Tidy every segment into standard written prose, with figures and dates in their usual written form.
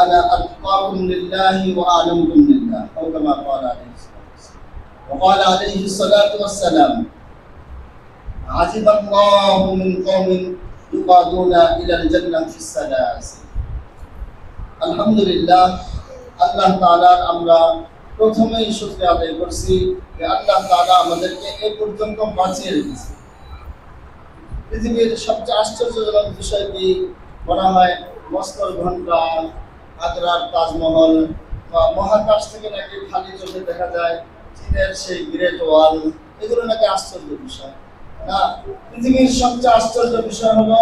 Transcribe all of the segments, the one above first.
أنا أتقاكم لله وأعلمكم لله أو كما قال عليه الصلاة والسلام. وقال عليه الصلاة والسلام عجب الله من قوم يقادون إلى الجنة في السلاسل. الحمد لله আল্লাহ তাআলার আমরা প্রথমেই শুকরিয়া আদায় করছি যে আল্লাহ তাআলা আমাদেরকে এই পর্যন্ত বাঁচিয়ে রেখেছে। পৃথিবীর সবচেয়ে আশ্চর্যজনক বিষয় কি বলা হয় মস্কোর ঘন্টা, আগ্রার তাজমহল বা মহাকাশ থেকে নাকি খালি চোখে দেখা যায় চীনের সেই গ্রেট ওয়াল, এগুলো নাকি আশ্চর্য বিষয় না। পৃথিবীর সবচেয়ে আশ্চর্য বিষয় হলো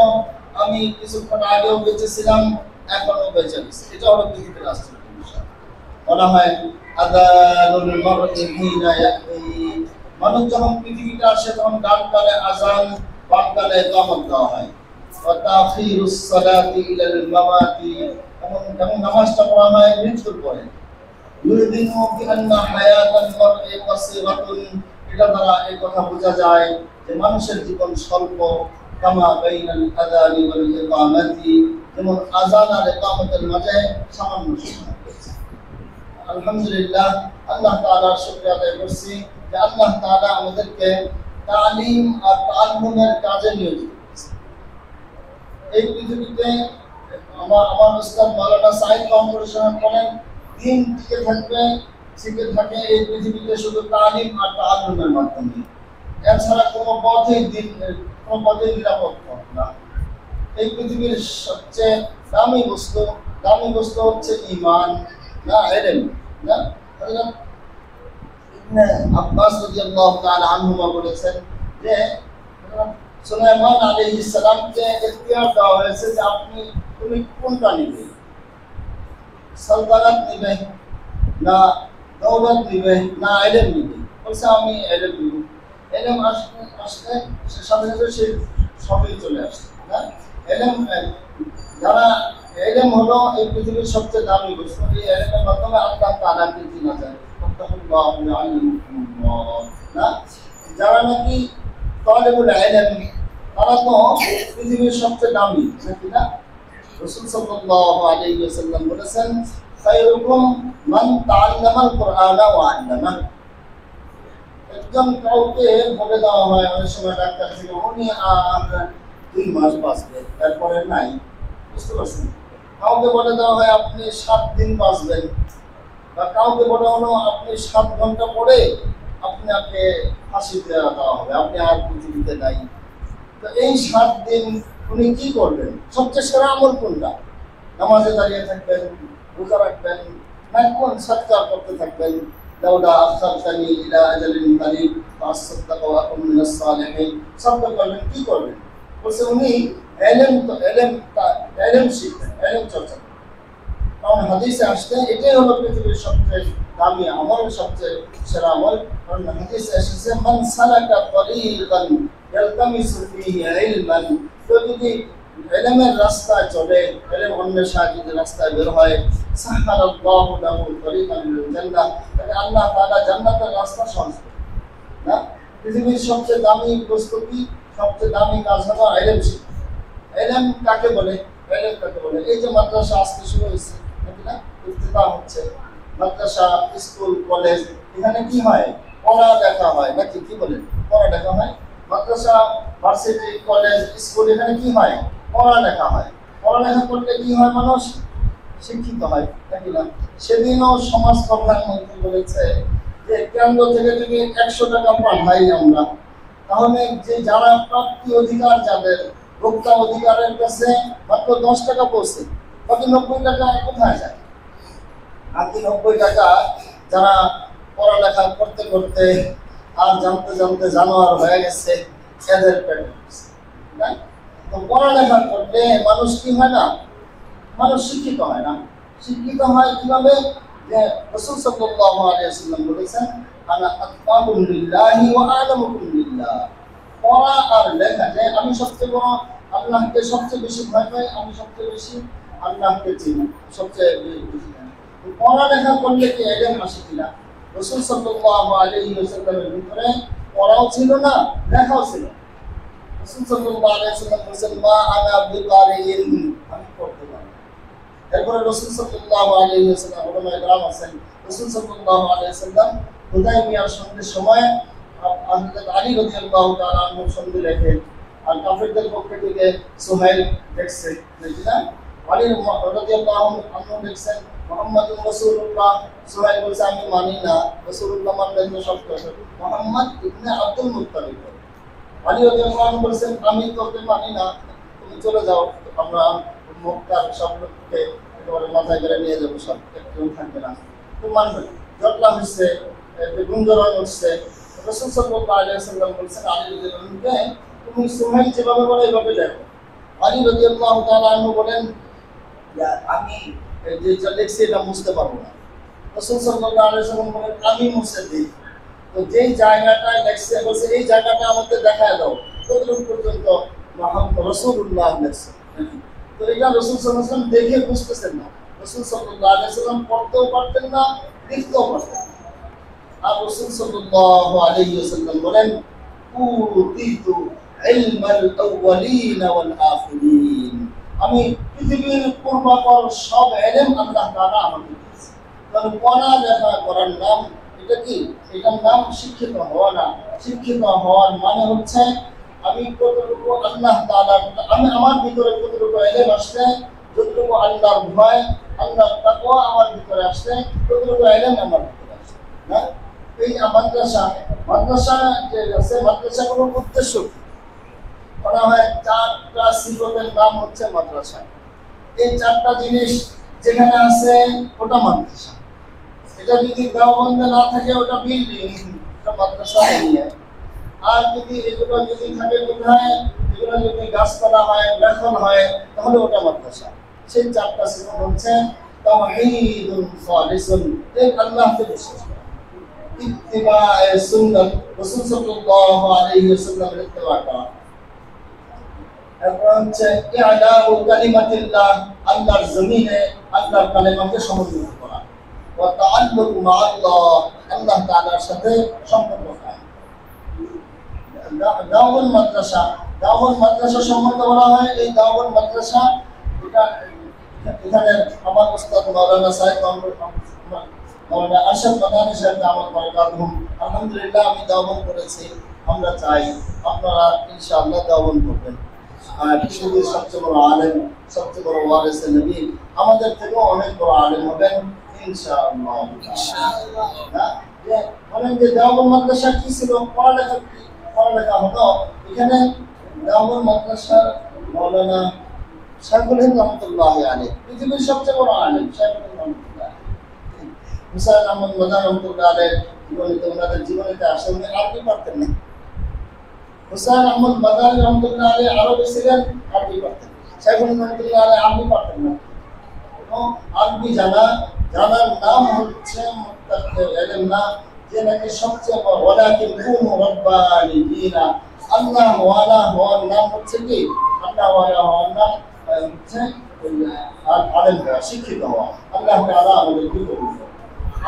আমি কিছুক্ষণ আগেও বেঁচেছিলাম, এখনো বেঁচে আছি। এটা হলো পৃথিবীর আশ্চর্য বিষয়। বলা হয় আযানুল মারই হিনা ইয়াতি, মানুষ যখন পৃথিবীতে আসে তখন ডান কালে আযান, বাম কালে ইকামত দেওয়া হয়। ওয়া তাখিরুস সালাতি ইলাল মামাতি, এবং নামাজটা পড়া হয় মৃত্যুর পরে। ইউরিদিনু বিআন্না হায়াতাল মারই কাসীরাতুন, এটা দ্বারা এই কথা বোঝা যায় যে মানুষের জীবন স্বল্প। কামা বাইনাল আযানি ওয়াল ইকামাতি, যেমন আযান আর ইকামতের মাঝে সামান্য সময় রয়েছে। আলহামদুলিল্লাহ আল্লাহ তাআলার শুকরিয়া আদায় করছি যে আল্লাহ তাআলা আমাদেরকে তালিম আর তাআল্লুমের কাজে নিয়োজিত করেছেন। এই পৃথিবীতে আমার উস্তাদ মাওলানা সাঈদ ফাউন্ডেশন করেন দিন টিকে থাকে এই পৃথিবীতে শুধু তালিম আর তাআল্লুমের মাধ্যমে। এছাড়া কোনো পথেই নিরাপদ পথ না। এই পৃথিবীর সবচেয়ে দামি বস্তু হচ্ছে ঈমান, না ইলম, না। হযরত ইবনে আব্বাস রাদিয়াল্লাহু তাআলা আনহুমা বলেছেন যে সুলাইমান আলাইহিস সালামকে ইখতিয়ার দেওয়া হয়েছে যে তুমি কোনটা নিবে, সালতানাত নিবে না দৌলত নিবে না ইলম নিবে? বলছে আমি ইলম নিব। ইলম আসলে সাথে সাথে সে সবই চলে আসছে, না। ইলম হলো এই পৃথিবীর সবচেয়ে দামি বস্তু। এই ইলমের মাধ্যমে আল্লাহ তাআলাকে চেনা যায়। না, যারা নাকি তালিবুল ইলম তারা তো পৃথিবীর সবচেয়ে দামি, নাকি না? রাসূল সাল্লাল্লাহু আলাইহি ওয়াসাল্লাম বলেছেন খায়রুকুম মান তাআল্লামাল কুরআনা ওয়া আল্লামা। একদম কাউকে বলে দেওয়া হয় অনেক সময় ডাক্তার থেকে উনি আর 2 মাস বাঁচবে, তারপরে নাই, বুঝতে পারছেন? কাউকে বলে দেওয়া হয় আপনি 7 দিন বাঁচবেন, বা কাউকে বলা হলো আপনি 7 ঘন্টা পরে আপনাকে ফাঁসি দেওয়া হবে, আপনি আর পৃথিবীতে নাই। তো এই 7 দিন উনি কি করবেন? সবচেয়ে সেরা আমল কোনটা? নামাজে দাঁড়িয়ে থাকবেন, রোজা রাখবেন, না কোন সাদকা করতে থাকবেন? লাউলা আখরতানি ইলা আজালিন কারীব ফাসাদদাকা ওয়া আকুন মিনাস সালিহিন, সবটা করবেন। কি করবেন? বলছে উনি ইলম শিখবেন, ইলম চর্চা করবেন। কারণ হাদিসে আসছে এটাই হলো পৃথিবীর সবচেয়ে দামি আমল, সবচেয়ে সেরা আমল। কারণ হাদিসে এসেছে মান সালাকা তরিকান ইয়ালতামিসু ফীহি ইলমান, তো যদি ইলমের রাস্তায় চলে, ইলম অন্বেষণে যদি রাস্তায় বের হয়, সাহালাল্লাহু লাহু তরিকান ইলাল জান্নাহ, তাহলে আল্লাহ তাআলা জান্নাতের রাস্তা সহজ করে দেন, না। পৃথিবীর সবচেয়ে দামি বস্তু কি? সবচেয়ে দামি কাজ হলো ইলম শিখা। ইলম কাকে বলে? এই যে মাদ্রাসা আজকে শুরু হয়েছে, নাকি না? ইফতিতাহ হচ্ছে মাদ্রাসা, স্কুল, কলেজ, এখানে কি হয়? পড়ালেখা হয়, নাকি? কি বলেন? পড়ালেখা হয়। মাদ্রাসা, ভার্সিটি, কলেজ, স্কুল, এখানে কি হয়? পড়ালেখা হয়। পড়ালেখা করলে কি হয়? মানুষ শিক্ষিত হয়, নাকি না? সেদিনও সমাজ কল্যাণ মন্ত্রী বলেছে যে কেন্দ্র থেকে যদি 100 টাকা পাঠাই আমরা, তাহলে যে যারা প্রাপ্তি অধিকার, যাদের ভোক্তা অধিকারের কাছে মাত্র 10 টাকা পৌঁছে, বাকি 90 টাকা কোথায় যায়? বাকি 90 টাকা যারা পড়ালেখা করতে করতে আর জানতে জানতে জানোয়ার হয়ে গেছে, এদের পেটে ঢুকছে, না? তো পড়ালেখা করলে মানুষ কি হয় না? মানুষ শিক্ষিত হয় না। শিক্ষিত হয় কিভাবে? যে রাসূল সাল্লাল্লাহু আলাইহি ওয়াসাল্লাম বলেছেন আনা আতকাকুম লিল্লাহি ওয়া আ'লামুকুম বিল্লাহ। পড়া আর লেখা, যে আমি সবচেয়ে বড় আল্লাহকে সবচেয়ে বেশি ভয় পাই, আমি সবচেয়ে বেশি আল্লাহকে চিনি, সবচেয়ে বেশি জানি। পড়ালেখা করলে কি ইলম আসে কিনা? রাসূল সাল্লাল্লাহু আলাইহি ওয়াসাল্লামের ভিতরে পড়াও ছিল না, লেখাও ছিল না। রাসূল সাল্লাল্লাহু আলাইহি ওয়াসাল্লাম বলেছেন মা আনা বিকারিন, আমি পড়তে পারি। এরপরে রাসূল সাল্লাল্লাহু আলাইহি ওয়াসাল্লাম ওলামায়ে কেরাম আছেন, রাসূল সাল্লাল্লাহু আলাইহি ওয়াসাল্লাম হুদায়বিয়ার সন্ধির সময় হযরত আলী রাদিয়াল্লাহু তাআলা আনহু সন্ধি লেখেন, আর কাফেরদের পক্ষ থেকে সুহাইল দেখছে না, আলী রাদিয়াল্লাহু আনহু দেখছেন মুহাম্মাদুর রাসূলুল্লাহ। সুহাইল বলছে আমি মানি না, রাসূলুল্লাহ মানলেন তো সব কথা, মুহাম্মদ ইবনে আব্দুল মুত্তালিব। আলী রাদিয়াল্লাহু আনহু বলছেন আমি তোকে মানি না, তুমি চলে যাও, আমরা মক্কার সব লোককে একেবারে মাথায় করে নিয়ে যাবো, সব কেউ থাকবে না, তুমি মানবে। জটলা হচ্ছে, গুঞ্জরণ হচ্ছে। রাসূল সাল্লাল্লাহু আলাইহি ওয়াসাল্লাম বলছেন আলী রাদিয়াল্লাহু আনহুকে তুমি সুহাইল যেভাবে বলে এইভাবে দেখো। আলী রাদিয়াল্লাহু তাআলা আনহু বলেন আমি যে লিখছি এটা মুছতে পারবো না। রাসূল সাল্লাল্লাহু আলাইহি ওয়াসাল্লাম বলেন আমি মুছে দিই। তো যেই জায়গাটায় লেখছে বলছে এই জায়গাটা আমাদের দেখায় দাও, ততটুকু পর্যন্ত মুহাম্মদ রাসূলুল্লাহ লেখছে। তো এটা রাসূল সাল্লাল্লাহু আলাইহি ওয়াসাল্লাম দেখে বুঝতেছেন না, রাসূল সাল্লাল্লাহু আলাইহি ওয়াসাল্লাম পড়তেও পারতেন না, লিখতেও পারতেন না। আর রাসূল সাল্লাল্লাহু আলাইহি ওয়াসাল্লাম বলেন উতিতু ইলমাল আউয়ালিন ওয়াল আখিরিন, আমি পৃথিবীর পূর্বাপর সব ইলম আল্লাহ তাআলা আমাকে দিয়েছে। কারণ পড়ালেখা করার নাম এটা কি? এটার নাম শিক্ষিত হওয়া না। শিক্ষিত হওয়ার মানে হচ্ছে আমি কতটুকু আল্লাহ তাআলার, আমি আমার ভিতরে কতটুকু ইলম আসছে, যতটুকু আল্লাহর ভয় আল্লাহর তাকওয়া আমার ভিতরে আসছে, ততটুকু ইলম আমার ভিতরে আসছে না। এই মাদ্রাসা যে আছে, মাদ্রাসাগুলোর উদ্দেশ্য বলা হয় চারটা সিফতের নাম হচ্ছে মাদ্রাসা। এই চারটা জিনিস যেখানে আছে ওটা মাদ্রাসা। এটা যদি দেওবন্দে না থাকে ওটা বিল্ডিং, ওটা মাদ্রাসা নেই। আর যদি এগুলো যদি থাকে কোথায়, এগুলো যদি গাছপালা হয়, লেখন হয়, তাহলে ওটা মাদ্রাসা। সেই চারটা সিফত হচ্ছে তাওহীদুন খালিসুন, এই আল্লাহকে বিশ্বাস করা, ইত্তিবায়ে সুন্নাত, রাসূল সাল্লাল্লাহু আলাইহি ওয়াসাল্লামের ইত্তিবা করা। এরপর হচ্ছে ইআলাউ কালিমাতিল্লাহ, আল্লাহর জমিনে আল্লাহর কালেমাকে সমুন্নত করা। ওয়া তাআল্লুকু মা'আল্লাহ, আল্লাহ তাআলার সাথে সম্পর্ক রাখা। দাওয়াত মাদ্রাসা সম্বন্ধে বলা হয়, এই দাওয়াত মাদ্রাসা এটা এখানে আমার উস্তাদ মাওলানা সাহেব মাওলানা আশরাফ মাদানী সাহেব দাওয়াত বারাকাতুহুম, আলহামদুলিল্লাহ আমি দাওয়াত করেছি। আমরা চাই আপনারা ইনশাআল্লাহ দাওয়াত করবেন। আর পৃথিবীর সবচেয়ে বড় আলেম, সবচেয়ে বড় ওয়ারিসে নবী, আমাদের থেকেও অনেক বড় আলেম হবেন ইনশাআল্লাহ। বলেন যে দাওয়াত মাদ্রাসা কি ছিল? পড়ালেখা হতো। এখানে দাওয়াত মাদ্রাসার মাওলানা শাইখুল হিন্দ রহমাতুল্লাহ আলাইহি, পৃথিবীর সবচেয়ে বড় আলেম শাইখুল হিন্দ রহমাতুল্লাহ, হুসাইন আহমদ মাদানী রহমাতুল্লাহ আলাইহি জীবনীতে, ওনাদের জীবনীতে আসে উনি আরবি পারতেন না। হুসাইন আহমদ মাদানী রহমাতুল্লাহ আলাইহি আরবি ছিলেন, আরবি পারতেন। শাইখুল হিন্দ রহমাতুল্লাহ আলাইহি আরবি পারতেন না। আরবি জানার নাম হচ্ছে মুত্তাকির ইলম না, যে নাকি সবচেয়ে বড়। ওয়ালাকিন কুনু রাব্বানিয়িনা, আল্লাহ ওয়ালা হওয়ার নাম হচ্ছে কি? আল্লাহ ওয়ালা হওয়ার নাম হচ্ছে আলেম হওয়া, শিক্ষিত হওয়া। আল্লাহ তাআলা আমাদেরকে কবুল করুন।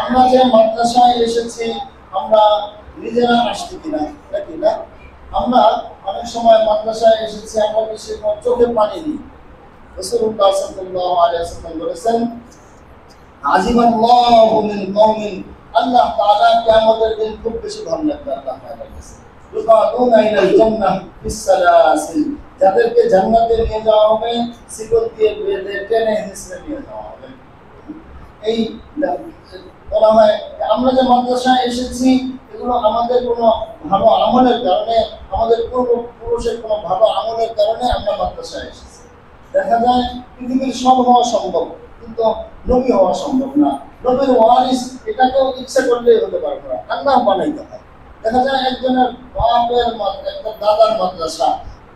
আমরা যে মাদ্রাসায় এসেছি, আমরা নিজেরা আসছি কিনা নাকি না? আমরা অনেক সময় মাদ্রাসায় এসেছি, আমরা বেশি চোখে পানি দিই। রাসূলুল্লাহ সাল্লাল্লাহু আলাইহি ওয়াসাল্লাম বলেছেন আজিবাল্লাহু মিন কওমিন, আল্লাহ তাআলা কিয়ামতের দিন খুব বেশি ভালো লাগবে আল্লাহ তাআলার কাছে। ইউকাদুনা ইলাল জান্নাহ ফিস সালাসিল, যাদেরকে জান্নাতে নিয়ে যাওয়া হবে শিকল দিয়ে বেঁধে টেনে হিঁচড়ে নিয়ে যাওয়া হবে। এই বলা হয় আমরা যে মাদ্রাসায় এসেছি, এগুলো আমাদের কোনো ভালো আমলের কারণে, আমাদের পূর্বপুরুষের কোনো ভালো আমলের কারণে আমরা মাদ্রাসায় এসেছি। দেখা যায় পৃথিবীর সব হওয়া সম্ভব, কিন্তু নবী হওয়া সম্ভব না। নবীর ওয়ারিস এটাকেও ইচ্ছা করলেই হতে পারবে না, আল্লাহ বানাইতে হয়। দেখা যায় একজনের বাপের একটা দাদার মাদ্রাসা,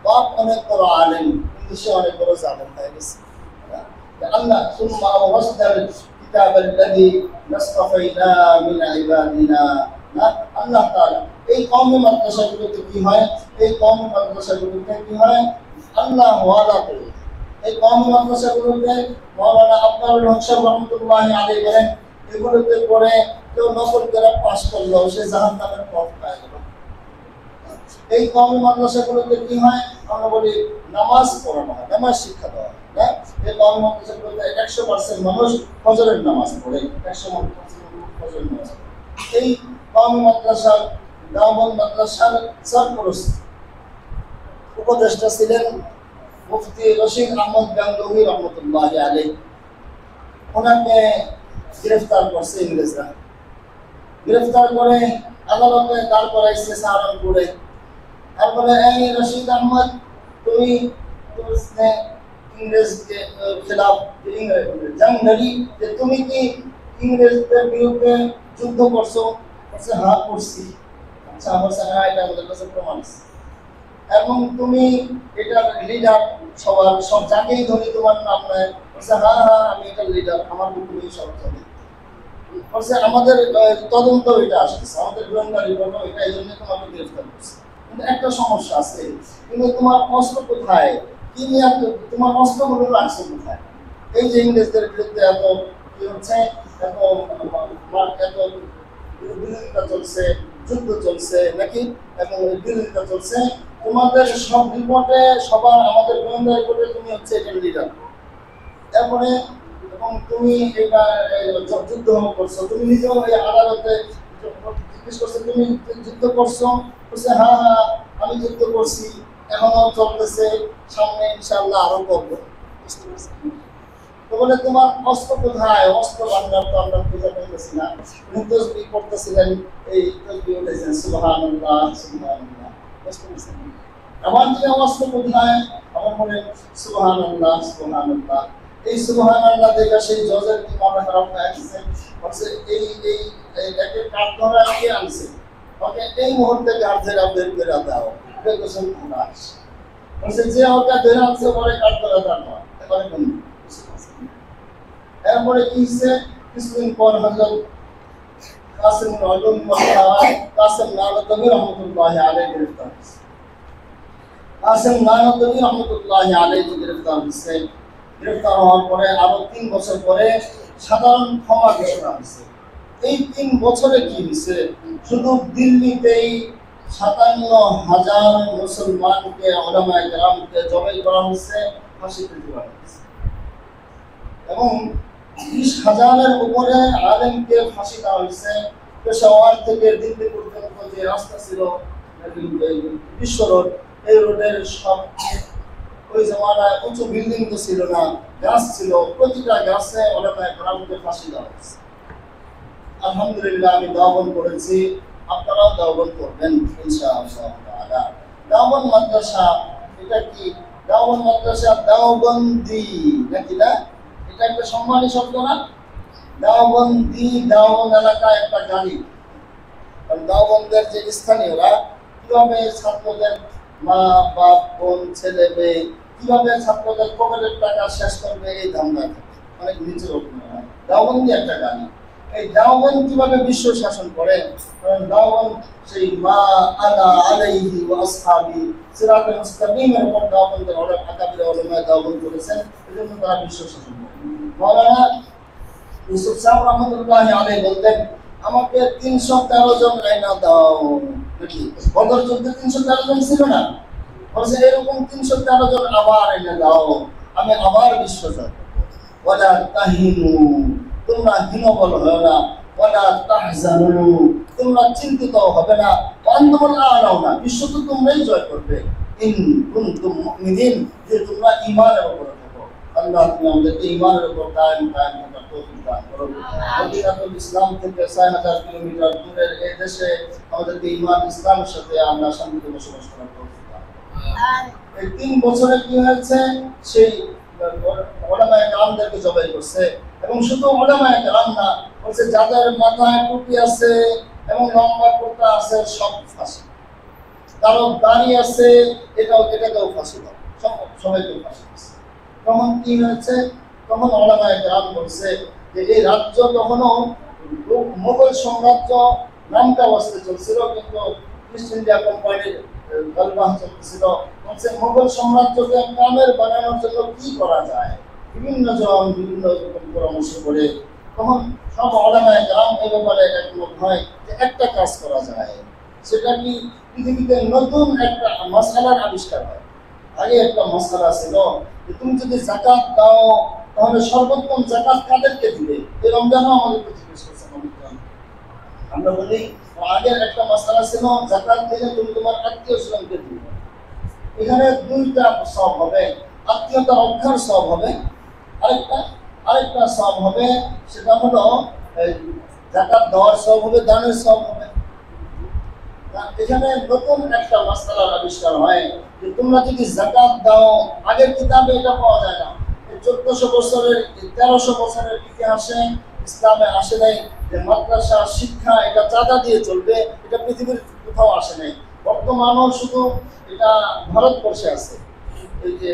বাপ অনেক বড় আলেম, কিন্তু সে অনেক বড় জালেম হয়ে গেছে। আল্লাহ সুম্মা ওয়াসদাল কিতাবাল্লাযী নাসতাফাইনা মিন ইবাদিনা, আল্লাহ তাআলা এই কওমি মাদ্রাসাগুলোতে কি হয়? এই কওমি মাদ্রাসাগুলোতে কি হয়? আল্লাহ ওয়ালা করে। এই কওমি মাদ্রাসাগুলোতে মাওলানা আব্দুল হক সাহেব রহমাতুল্লাহ আলাইহি বলেন, এগুলোতে পড়ে কেউ নকল করে পাস করলো, সে জাহান্নামের পথ পেয়ে গেল। এই কওমি মাদ্রাসাগুলোতে কি হয়? আমরা বলি নামাজ পড়ানো হয়, নামাজ শিক্ষা দেওয়া হয়। আলহামদুলিল্লাহ এই কওমি মাদ্রাসাগুলোতে 100% মানুষ ফজরের নামাজ পড়ে, 100% ফজরের নামাজ পড়ে। এই কওমি মাদ্রাসা দেওবন্দ মাদ্রাসার সরপরস্ত উপদেষ্টা ছিলেন মুফতি রশিদ আহমদ গাঙ্গুহি রহমতুল্লাহ আলাইহি। ওনাকে গ্রেফতার করছে ইংরেজরা, গ্রেফতার করে আদালতে দাঁড় করাইছে সাহারানপুরে। তারপরে এই রশিদ আহমদ তুমি इंग्रेज के खिलाफ जंग लड़ी যে তুমি কি ইংরেজদের বিরুদ্ধে যুদ্ধ করছো? বলছে হ্যাঁ করছি। আচ্ছা বলছে হ্যাঁ এটা আমাদের কাছে প্রমাণ আছে এবং তুমি এটার লিডার, সবার সব জায়গায় ধরি তোমার নাম নেয়। বলছে হ্যাঁ হ্যাঁ আমি এটার লিডার, আমার তুমি সব জানি। বলছে আমাদের তদন্ত এটা আসতেছে, আমাদের গোয়েন্দা রিপোর্ট এটা, এই জন্য তোমাকে গ্রেফতার করছে। কিন্তু একটা সমস্যা আছে, কিন্তু তোমার অস্ত্র কোথায়? কি নিয়ে তোমার অস্ত্রগুলো রাখছে কোথায়? এই যে ইংরেজদের বিরুদ্ধে এত কি হচ্ছে, এত বিরোধিতা চলছে, যুদ্ধ চলছে নাকি, এবং বিরোধিতা চলছে, তোমাদের সব রিপোর্টে সবার আমাদের গোয়েন্দা রিপোর্টে তুমি হচ্ছে এটা লিডার। তারপরে এবং তুমি এটা যুদ্ধ করছো, তুমি নিজেও এই আদালতে জিজ্ঞেস করছো তুমি যুদ্ধ করছো? বলছে হ্যাঁ হ্যাঁ আমি যুদ্ধ করছি, এখনো চলতেছে, সামনে ইনশাআল্লাহ আরো করবো। তো বলে তোমার অস্ত্র কোথায়? অস্ত্র ভান্ডার তো আমরা খুঁজে পেতেছি না। উনি তাসবিহ করতেছিলেন, এই তাসবিহ উঠেছেন সুবহানাল্লাহ সুবহানাল্লাহ, আমার যে অস্ত্র কোথায়? আমার মনে সুবহানাল্লাহ সুবহানাল্লাহ। এই সুবহানাল্লাহ দেখে সেই জজের কি মনে খারাপ হয়ে গেছে, বলছে এই এই এটাকে কাট ধরা কে আনছে, ওকে এই মুহূর্তে কাট ধরা বের করে দাও। বলছে যে ওকে ধরে আনছে পরে কাট ধরা দাও না, এবারে বন্ধু। এরপরে কি হচ্ছে, কিছুদিন পর হযরত কাসিম আলম কাসিম নানতবী রহমতুল্লাহ আলাইহি গ্রেফতার হয়েছে। কাসিম নানতবী রহমতুল্লাহ আলাইহি গ্রেফতার হয়েছে। গ্রেফতার হওয়ার পরে আরো 3 বছর পরে সাধারণ ক্ষমা ঘোষণা হয়েছে। এই 3 বছরে কি হয়েছে, শুধু দিল্লিতেই 57,000 মুসলমানকে উলামায়ে কেরামকে জবাই করা হয়েছে, ফাঁসিতে দেওয়া হয়েছে এবং 20,000-এর উপরে আলেমকে ফাঁসি দেওয়া হয়েছে। পেশাওয়ার থেকে দিল্লি পর্যন্ত যে রাস্তা ছিল বিশ্ব রোড, এই রোডের সব ওই জমানায় উঁচু বিল্ডিং তো ছিল না, গাছ ছিল, প্রতিটা গাছে উলামায়ে কেরামকে ফাঁসি দেওয়া হয়েছে। আলহামদুলিল্লাহ আমি দেওবন্দ করেছি, আপনারাও দেওবন্দ করবেন ইনশাআল্লাহ তাআলা। দেওবন্দ মাদ্রাসা এটা কি? দেওবন্দ মাদ্রাসা দেওবন্দি নাকি না? এটা একটা সম্মানী শব্দ না? দেওবন্দি, দেওবন্দ এলাকা একটা গাড়ি। দেওবন্দের যে স্থানীয়রা কিভাবে ছাত্রদের মা বাপ বোন ছেলে মেয়ে কিভাবে ছাত্রদের পকেটের টাকা শেষ করবে এই ধান্দায় থাকে, অনেক নিচে রকমের। দেওবন্দি একটা গাড়ি। এই দেওবন্দ কিভাবে বিশ্ব শাসন করে? কারণ দেওবন্দ সেই মা আনা আলাইহি ওয়া আসহাবি সিরাতুল মুস্তাকিমের উপর দেওবন্দের অনেক আকাবির উলামা দেওবন্দ করেছেন, এজন্য তারা বিশ্ব শাসন করে। মাওলানা ইউসুফ সাহেব রহমতুল্লাহি আলাইহি বলতেন, আমাকে 313 জন আইনা দাও নাকি? বদর যুদ্ধে 313 জন ছিল না? বলছে এরকম 313 জন আবার আইনা দাও, আমি আবার বিশ্ব জয় করব। ওয়ালা তাহিনু, তোমরা হীনবল হয় না, ওয়ালা তাহজানু, তোমরা চিন্তিত হবে না, আনতুমুল আ'লাউনা, বিশ্ব তো তোমরাই জয় করবে। ইন কুনতুম মুমিনিন, যে তোমরা ঈমানের উপর থাকো। আল্লাহ তুমি আমাদেরকে ঈমানের উপর কায়েম থাকার তৌফিক দান করো। মদিনাতুল ইসলাম থেকে 6000 কিলোমিটার দূরের এই দেশে আমাদেরকে ঈমান ইসলামের সাথে আমরা শান্তিতে বসবাস করার তৌফিক দান করো। এই 3 বছরে কি হয়েছে, সেই উলামায়ে কেরামদেরকে জবাই করছে। এবং শুধু উলামায়ে কেরাম না, বলছে যাদের মাথায় টুপি আছে এবং লম্বা কুর্তা আছে সব ফাঁসি, কারো দাড়ি আছে এটাকেও ফাঁসি দাও, সবাইকে ফাঁসি দিচ্ছে। তখন কি হয়েছে, তখন উলামায়ে কেরাম বলছে যে এই রাজ্য তখনও মোগল সাম্রাজ্য নামটা অবস্থায় চলছিল, কিন্তু ইস্ট ইন্ডিয়া কোম্পানির গলবাহ চলতেছিল। বলছে মোগল সাম্রাজ্যকে কামের বানানোর জন্য কি করা যায়, বিভিন্ন জন বিভিন্ন রকম পরামর্শ করে। তখন সব উলামায়ে কেরাম এই ব্যাপারে একমত হয় যে একটা কাজ করা যায়, সেটা কি পৃথিবীতে নতুন একটা মাসআলার আবিষ্কার হয়। আগে একটা মাসআলা ছিল যে তুমি যদি যাকাত দাও তাহলে সর্বোত্তম যাকাত কাদেরকে দিবে? এই রমজানও আমাদেরকে জিজ্ঞেস করছেন নবী করীম। আমরা বলি আগের একটা মাসআলা ছিল যাকাত দিলে তুমি তোমার আত্মীয় স্বজনকে দিবে। এখানে দুইটা সওয়াব হবে, আত্মীয়তা রক্ষার সওয়াব হবে, আরেকটা সওয়াব হবে, সেটা হলো যাকাত দেওয়ার সওয়াব হবে, দানের সওয়াব হবে। এখানে নতুন একটা মাসআলার আবিষ্কার হয় যে তোমরা যদি যাকাত দাও, আগের কিতাবে এটা পাওয়া যায় না। 1400 বছরের 1300 বছরের ইতিহাসে ইসলামে আসে নাই যে মাদ্রাসা শিক্ষা এটা চাঁদা দিয়ে চলবে, এটা পৃথিবীর কোথাও আসে নাই। বর্তমানও শুধু এটা ভারতবর্ষে আছে। এই যে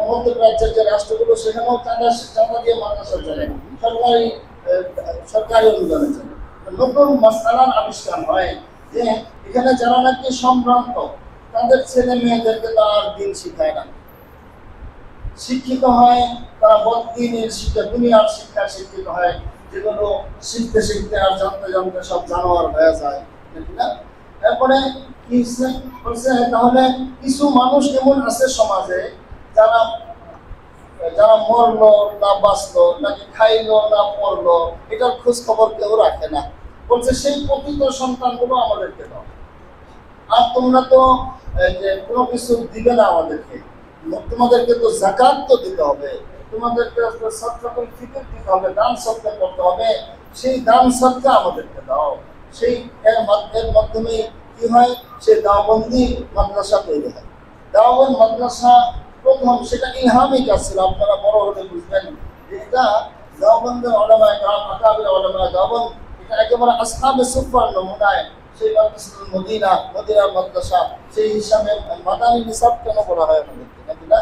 মধ্যপ্রাচ্যের যে রাষ্ট্রগুলো সেখানেও চাঁদা দিয়ে মাদ্রাসা চলে, সরকারি অনুদানে চলে। নতুন মাসআলার আবিষ্কার হয় যে এখানে যারা নাকি সম্ভ্রান্ত তাদের ছেলে মেয়েদেরকে তার দিন শিখায় না, শিক্ষিত হয় তারা বদ্দিনের শিক্ষা, দুনিয়ার শিক্ষা শিক্ষিত হয়, যেগুলো শিখতে শিখতে আর জানতে জানতে সব জানোয়ার হয়ে যায়, ঠিক না? এরপরে কি বলছে, তাহলে কিছু মানুষ এমন আছে সমাজে যারা মরলো না বাঁচলো, নাকি খাইলো না পড়লো, এটার খোঁজ খবর কেউ রাখে না। বলছে সেই প্রকৃত সন্তানগুলো আমাদেরকে দাও। আর তোমরা তো যে কোনো কিছু দিবে না আমাদেরকে, তোমাদেরকে তো যাকাত তো দিতে হবে, তোমাদেরকে সদকাতুল ফিতর দিতে হবে, দান সদকা করতে হবে, সেই দান সদকা আমাদেরকে দাও। সেই এর মাধ্যমে কি হয়, সেই দাওবন্দি মাদ্রাসা তৈরি হয়। দাওবন্দ মাদ্রাসা প্রথম সেটা ইলহামি কাজ ছিল, আপনারা বড় হলে বুঝবেন যে এটা দাওবন্দের উলামায়ে কেরাম, আকাবির উলামায়ে দাওবন্দ, এটা একেবারে আসহাবে সুফফার নমুনায় সেই মাদ্রাসাতুল মদিনার মাদ্রাসা। সেই হিসাবে মাদানী নিসাব কেন বলা হয় আমাদেরকে, নাকি না?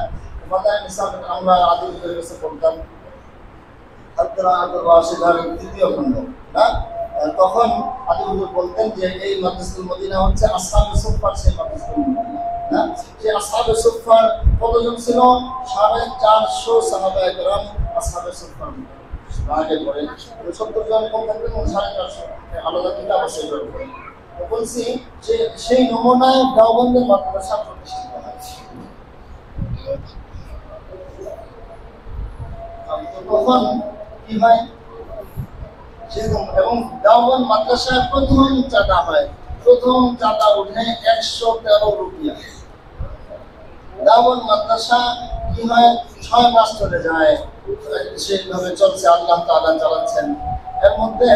মাদানী নিসাব আমরা আদিলদের কাছে পড়তাম, আব্দুর রাশিদার তৃতীয় খণ্ড না, তখন আদিলদের বলতেন যে এই মাদ্রাসাতুল মদিনা হচ্ছে আসহাবে সুফফার সেই মাদ্রাসাতুল মদিনা না। সেই আসহাবে সুফফার কতজন ছিল? 450 সাহাবায়ে কেরাম আসহাবে সুফফার আগে পড়ে, 70 জন কম থাকলে 450 আলাদা কিতাব আছে। বলছি যে সেই নমুনায় দাওবন্দের মাদ্রাসা প্রতিষ্ঠিত হয়েছে। তখন কি হয়, এবং দাওবন্দ মাদ্রাসায় প্রথম চাঁদা হয়, প্রথম চাঁদা উঠে 113 রুপিয়া। দাওবন্দ মাদ্রাসা কি হয়, 6 মাস চলে যায়, সেইভাবে চলছে, আল্লাহ তাআলা চালাচ্ছেন। এর মধ্যে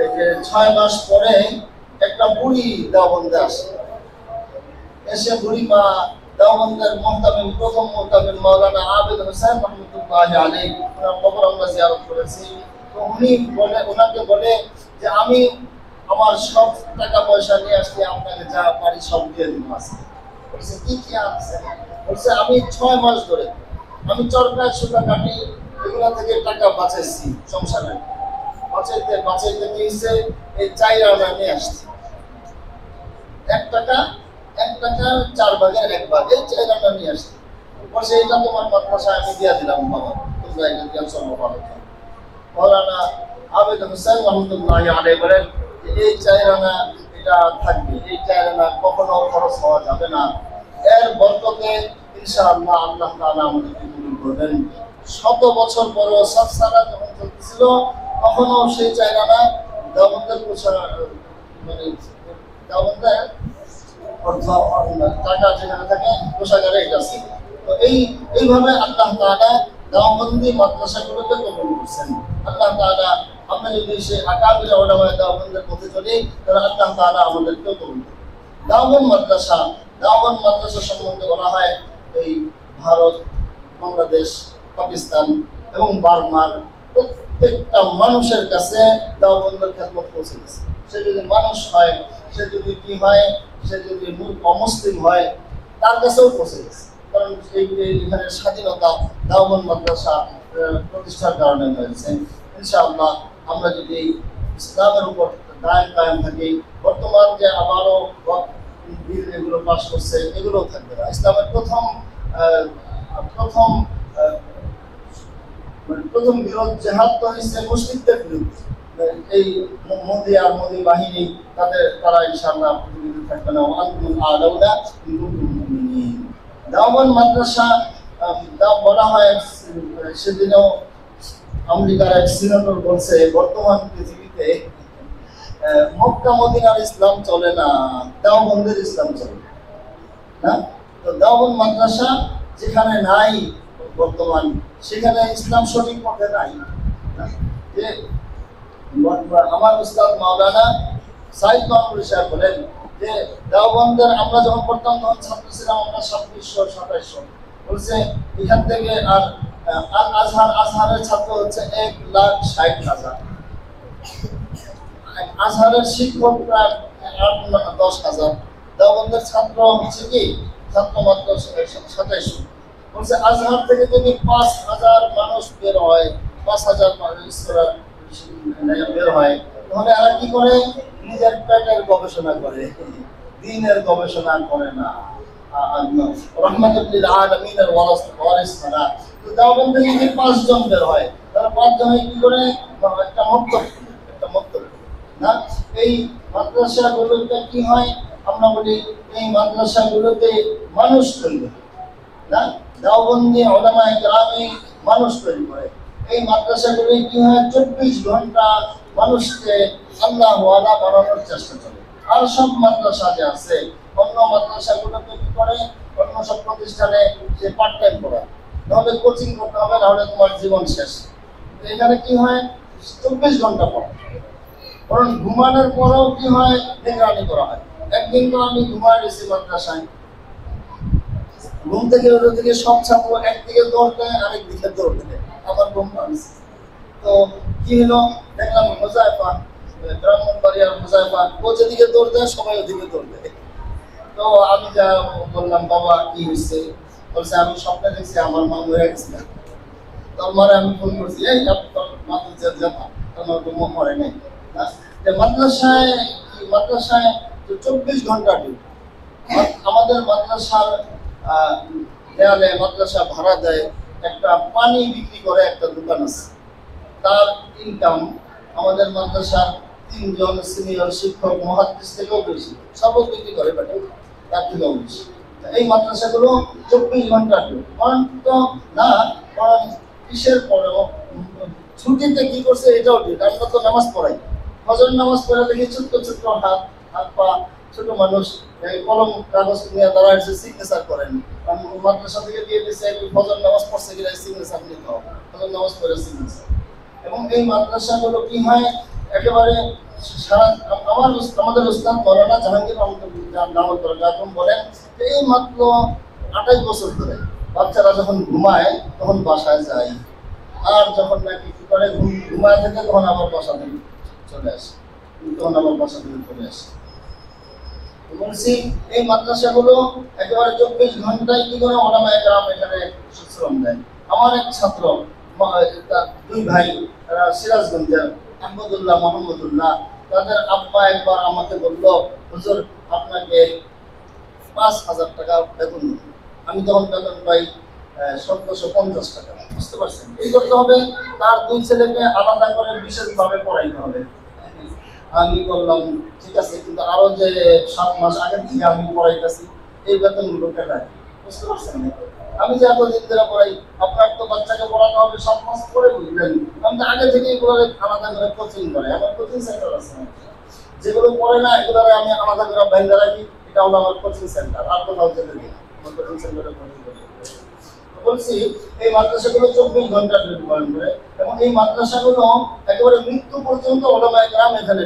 এই যে 6 মাস পরে একটা বুড়ি দেওবন্দে আসে, এসে বুড়ি মা দেওবন্দের মুহতামিম, প্রথম মুহতামিম মাওলানা আবিদ হোসেন রহমতুল্লাহি আলাইহি, ওনার কবর আমরা জিয়ারত করেছি। তো ওনাকে বলে যে আমি আমার সব টাকা পয়সা নিয়ে আসলে আপনাকে যা পারি সব দিয়ে দিব। আছে বলছে কি আছে? বলছে আমি 6 মাস ধরে আমি চরকায় সুতা কাটি, এগুলা থেকে টাকা বাঁচাইছি, সংসারে বাঁচাইতে নিয়েছে, এই 4 আনা নিয়ে আসছে। 1 টাকা 4 ভাগের 1 ভাগ, এই 4 আনা নিয়ে আসছে। বলছে এটা তোমার মাদ্রাসায় আমি দিয়ে দিলাম বাবা, তোমরা এটা দিয়ে চলো ভালো। মাওলানা আবিদ হোসেন রহমতুল্লাহি আলাইহি বলেন এই 4 আনা এটা থাকবে, এই 4 আনা কখনো খরচ হওয়া যাবে না। এর বরকতে ইনশাআল্লাহ আল্লাহ তাআলা আমাদেরকে কবুল করবেন। 100 বছর পরেও সাফসারা যখন চলতেছিল তখনও সেই 4 আনা দেওবন্দের মানে দেওবন্দের অর্থ টাকা যেখানে থাকে কোষাগারে এটা ছিল। তো এইভাবে আল্লাহ তাআলা দেওবন্দি মাদ্রাসাগুলোকে কবুল করছেন। আল্লাহ তাআলা আমরা যদি সেই আকাবির উলামায়ে দেওবন্দের পথে চলি তাহলে আল্লাহ তাআলা আমাদেরকেও কবুল করবেন। দেওবন্দ মাদ্রাসা সম্বন্ধে বলা হয় এই ভারত, বাংলাদেশ, পাকিস্তান এবং বার্মার প্রত্যেকটা মানুষের কাছে দেওবন্দের খেদমত পৌঁছে গেছে। সে যদি মানুষ হয়, সে যদি কি হয়, সে যদি অমুসলিম হয়, তার কাছেও পৌঁছে গেছে। কারণ এখানে স্বাধীনতা দেওবন্দ মাদ্রাসা প্রতিষ্ঠার কারণে হয়েছে। ইনশাআল্লাহ আমরা যদি ইসলামের উপর কায়েম থাকি, বর্তমান যে আবারও বিল এগুলো পাস করছে এগুলোও থাকবে না। ইসলামের প্রথম বিরোধ জেহাদ তো হচ্ছে মুশরিকদের বিরুদ্ধে। এই মোদি বাহিনী তারা ইনশাআল্লাহ প্রতিনিধি থাকবে না। আনতুম আলাউলা ইন কুনতুম মুমিনিন। দেওবন্দ মাদ্রাসা বলা হয়, সেদিনও আমেরিকার এক সিনেটর বলছে বর্তমান পৃথিবীতে মক্কা মদিনার ইসলাম চলে না, দেওবন্দের ইসলাম চলে না। তো দেওবন্দ মাদ্রাসা যেখানে নাই বর্তমান, সেখানে ইসলাম সঠিক পথে নাই। যে আমার উস্তাদ মাওলানা সাইদ মাহমুদ সাহেব বলেন যে দেওবন্দের আমরা যখন পড়তাম তখন ছাত্র ছিলাম আমরা 2600-2700, বলছে এখান থেকে আর আজহারের ছাত্র হচ্ছে 1,60,000, আজহারের শিক্ষক প্রায় 10,000, দেওবন্দের ছাত্র হচ্ছে কি ছাত্র মাত্র 2700। বলছে আজহার থেকে যদি 5,000 মানুষ বের হয়, 5,000 মানুষ বের হয়, তাহলে আর কি করে? নিজের পেটের গবেষণা করে, দ্বীনের গবেষণা করে না। রহমাতুল আলামিনের ওয়ারিস না। তো দেওবন্দ থেকে যদি 5 জন বের হয়, তাহলে 5 জনে কি করে? একটা মক্তব না। এই মাদ্রাসাগুলোতে কি হয়? আমরা বলি এই মাদ্রাসাগুলোতে মানুষ তৈরি হয় না, দেওবন্দি উলামায়ে কেরামে মানুষ তৈরি করে। এই মাদ্রাসাগুলোই কি হয়? 24 ঘন্টা মানুষকে আল্লাহওয়ালা বানানোর চেষ্টা করে। আর সব মাদ্রাসা যে আছে, অন্য মাদ্রাসাগুলোতে কি করে? অন্য সব প্রতিষ্ঠানে যে পার্ট টাইম করা, তাহলে কোচিং করতে হবে, নাহলে তোমার জীবন শেষ। এখানে কি হয়? 24 ঘন্টা পড়া, কারণ ঘুমানোর পরেও কি হয়? নিগরানি করা হয়। একদিন তো আমি ঘুমায় গেছি মাদ্রাসায়, ঘুম থেকে ওটা থেকে সব ছাত্র একদিকে দৌড় দেয়, আরেকদিকে দৌড় দেয়, আমার ঘুম ভাঙছে। তো কি হলো? দেখলাম হুযায়ফা, ব্রাহ্মণবাড়িয়ার হুযায়ফা, ও যেদিকে দৌড় দেয় সবাই ওদিকে দৌড় দেয়। তো আমি যা বললাম, বাবা কি হয়েছে? বলছে আমি স্বপ্নে দেখছি আমার মা মরে গেছে। তো আমার আমি ফোন করছি, এই তোর মাদ্রাসায় যাবা, তোমার ঘুম মরে নেই না। মাদ্রাসায় 24 ঘন্টা ডিউটি। আমাদের মাদ্রাসার দেয়ালে মাদ্রাসা ভাড়া দেয়, একটা পানি বিক্রি করে একটা দোকান আছে, তার ইনকাম আমাদের মাদ্রাসার 3 জন সিনিয়র শিক্ষক মুহাদ্দিস থেকেও বেশি, সব বিক্রি করে বেটা, তার থেকেও বেশি। এই মাদ্রাসাগুলো 24 ঘন্টা তো না, কারণ কিসের পরেও ছুটিতে কি করছে এটাও ঠিক। আমরা তো নামাজ পড়াই, ফজর নামাজ পড়া দেখি ছোট্ট ছোট্ট হাত পা ছোট মানুষ কলম কাগজ নিয়ে তারা এসে সিগনেচার করেন। মাদ্রাসা থেকে দিয়ে দিচ্ছে ফজর নামাজ পড়ছে কিনা সিগনেচার নিতে হবে, ফজর নামাজ পড়ে সিগনেচার। এবং এই মাদ্রাসাগুলো কি হয়? একেবারে সারা আমাদের উস্তাদ মাওলানা জাহাঙ্গীর রহমতুল্লাহ বলেন যে এই মাত্র 28 বছর ধরে বাচ্চারা যখন ঘুমায় তখন বাসায় যায়, আর যখন নাকি কি করে ঘুমায় থাকে তখন আবার বাসা থেকে চলে আসে, বলছি এই মাদ্রাসাগুলো একেবারে 24 ঘন্টায় কি করে উলামায়ে কেরাম এখানে শ্রম দেয়। আমার এক ছাত্র, 2 ভাই, সিরাজগঞ্জের আহমদুল্লাহ মোহাম্মদুল্লাহ, তাদের আব্বা একবার আমাকে বলল, হুজুর আপনাকে 5,000 টাকা বেতন দিন। আমি তখন বেতন পাই 1,750 টাকা। বুঝতে পারছেন? এই করতে হবে, তার 2 ছেলেকে আলাদা করে বিশেষভাবে পড়াইতে হবে। আমি বললাম ঠিক আছে, কিন্তু আরো যে 7 মাস আগে থেকে আমি পড়াইতেছি, এই বেতনগুলো কেটে। বুঝতে পারছেন? আমি যে এতদিন ধরে পড়াই, আপনার তো বাচ্চাকে পড়াতে হবে 7 মাস পরে, বুঝলেন? আমি তো আগে থেকে এগুলো আলাদা করে কোচিং করে, আমার কোচিং সেন্টার আছে, যেগুলো পড়ে না এগুলো আমি আলাদা করে বাইরে রাখি। এটা হলো আমার কোচিং সেন্টার, আর কোথাও যেতে দিই না, আমার কোচিং সেন্টারে কোচিং করি। বলছি এই মাদ্রাসাগুলো 24 ঘন্টা ডিউটি পালন করে, এবং এই মাদ্রাসাগুলো একেবারে মৃত্যু পর্যন্ত উলামায়ে কেরাম এখানে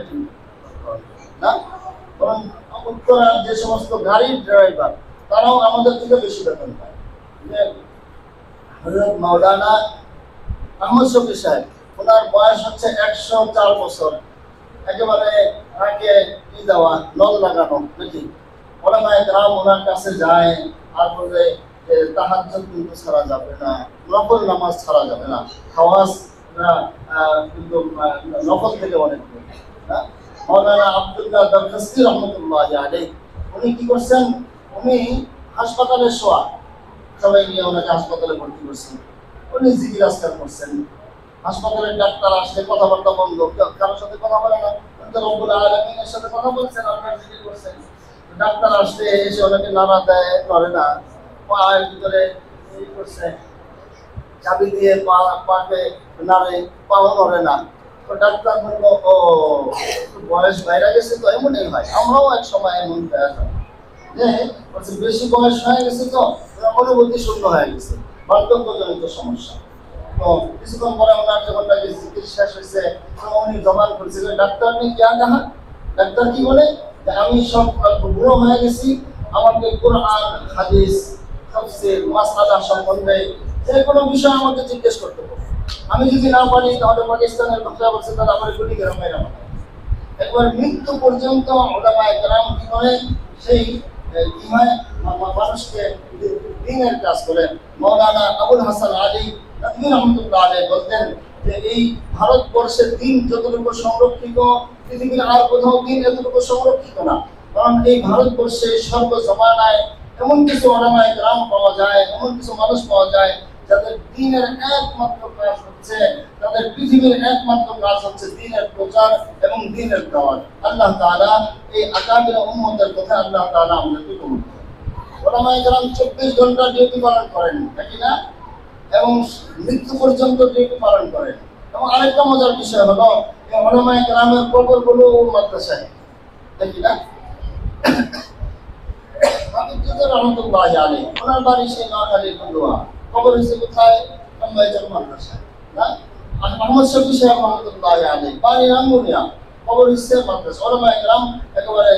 না। কারণ উত্তরার যে সমস্ত গাড়ির ড্রাইভার তারাও আমাদের থেকে বেশি বেতন পায়। হযরত মাওলানা আহমদ শফি সাহেব, ওনার বয়স হচ্ছে 104 বছর, একেবারে আগে কি দেওয়া নল লাগানো নাকি। উলামায়ে কেরাম ওনার কাছে যায় আর বলে তাহাজ্জুদ কিন্তু ছাড়া যাবে না, নফল নামাজ ছাড়া যাবে না, খাওয়াজ কিন্তু নফল থেকে অনেক না। মাওলানা আব্দুল্লাহ দরখাস্তি রহমতুল্লাহি আলাইহি উনি কি করছেন? উনি হাসপাতালে শোয়া, সবাই নিয়ে ওনাকে হাসপাতালে ভর্তি করছেন, উনি জিকির আজকার করছেন। হাসপাতালের ডাক্তার আসলে কথাবার্তা বন্ধ, কারোর সাথে কথা বলে না, রব্বুল আলামিনের সাথে কথা বলছেন, আপনার জিকির করছেন। ডাক্তার আসলে এসে ওনাকে নাড়া দেয়, করে না, পায়ের ভিতরে এই করছে, চাবি দিয়ে পাকে নাড়ে, পাও নড়ে না। তো ডাক্তার বললো ও বয়স বাইরে গেছে, তো এমনই হয়, আমরাও এক সময় এমন হয়ে যাবো যে বেশি বয়স হয়ে গেছে, তো অনুভূতি শূন্য হয়ে গেছে, বার্ধক্যজনিত সমস্যা। তো কিছুক্ষণ পরে ওনার যখন নাকি চিকিৎসা শেষ হয়েছে, উনি জবান করছিলেন, ডাক্তার নেই কে কাহা, ডাক্তার কি বলে যে আমি সব বুড়ো হয়ে গেছি, আমাকে কোরআন হাদিস তাফসীর মাসআলা সম্বন্ধে যে কোনো বিষয় আমাকে জিজ্ঞেস করতে হবে, আমি যদি না পারি তাহলে পাকিস্তানের ভাষা বলছে তাহলে আমার গুলি গ্রামের আমার একবার মৃত্যু পর্যন্ত ওলামায়ে কেরাম কি করে সেই কি হয় মানুষকে দিনের কাজ করেন। মৌলানা আবুল হাসান আলী নদভী রহমতুল্লাহ আলাইহি বলতেন যে এই ভারতবর্ষের দিন যতটুকু সংরক্ষিত পৃথিবীর আর কোথাও দিন এতটুকু সংরক্ষিত না, কারণ এই ভারতবর্ষে সর্ব জমানায় এমন কিছু ওলামায়ে কেরাম পাওয়া যায়, এমন কিছু মানুষ পাওয়া যায় যাদের দিনের একমাত্র কাজ হচ্ছে, তাদের পৃথিবীর একমাত্র কাজ হচ্ছে দিনের প্রচার এবং দিনের দাওয়াত। আল্লাহ তাআলা এই আকাবির উম্মতের কথা আল্লাহ তাআলা আমাদেরকে কবুল করেন। ওলামায়ে কেরাম 24 ঘন্টা ডিউটি পালন করেন, নাকি না, এবং মৃত্যু পর্যন্ত ডিউটি পালন করেন। এবং আরেকটা মজার বিষয় হলো এই ওলামায়ে কেরামের কবরগুলো মাদ্রাসায়, নাকি না। রহমতুল্লাহ আলাইহি ওনার বাড়ি সেই নোয়াখালীর বন্ধুয়া, কবর হয়েছে কোথায়, আম্বাইজার মাদ্রাসায় না। আর মোহাম্মদ শফি সাহেব রহমতুল্লাহ আলাইহি বাড়ি রাঙ্গুনিয়া, কবর হয়েছে মাদ্রাসা। ওলামায়ে কেরাম একেবারে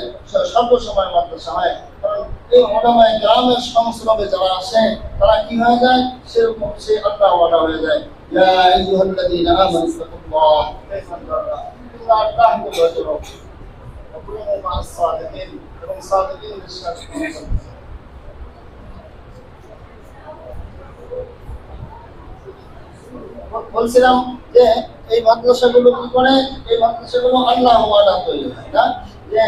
সর্বসময় মাদ্রাসা হয়, কারণ এই ওলামায়ে কেরামের সংস্রবে যারা আসে তারা কি হয়ে যায়, সেরকম সে আল্লাহ ওয়ালা হয়ে যায়। ইয়া আইয়ুহাল্লাযীনা আমানু তাকুল্লাহ ইন্না তাহমিলু আজরাকুম ওয়া কুনু মা'আস সাদিকিন, এবং সাদিকিনের সাথে বলছিলাম যে এই মাদ্রাসাগুলো কি করে, এই মাদ্রাসাগুলো আল্লাহ ওয়ালা তৈরি হয় না, যে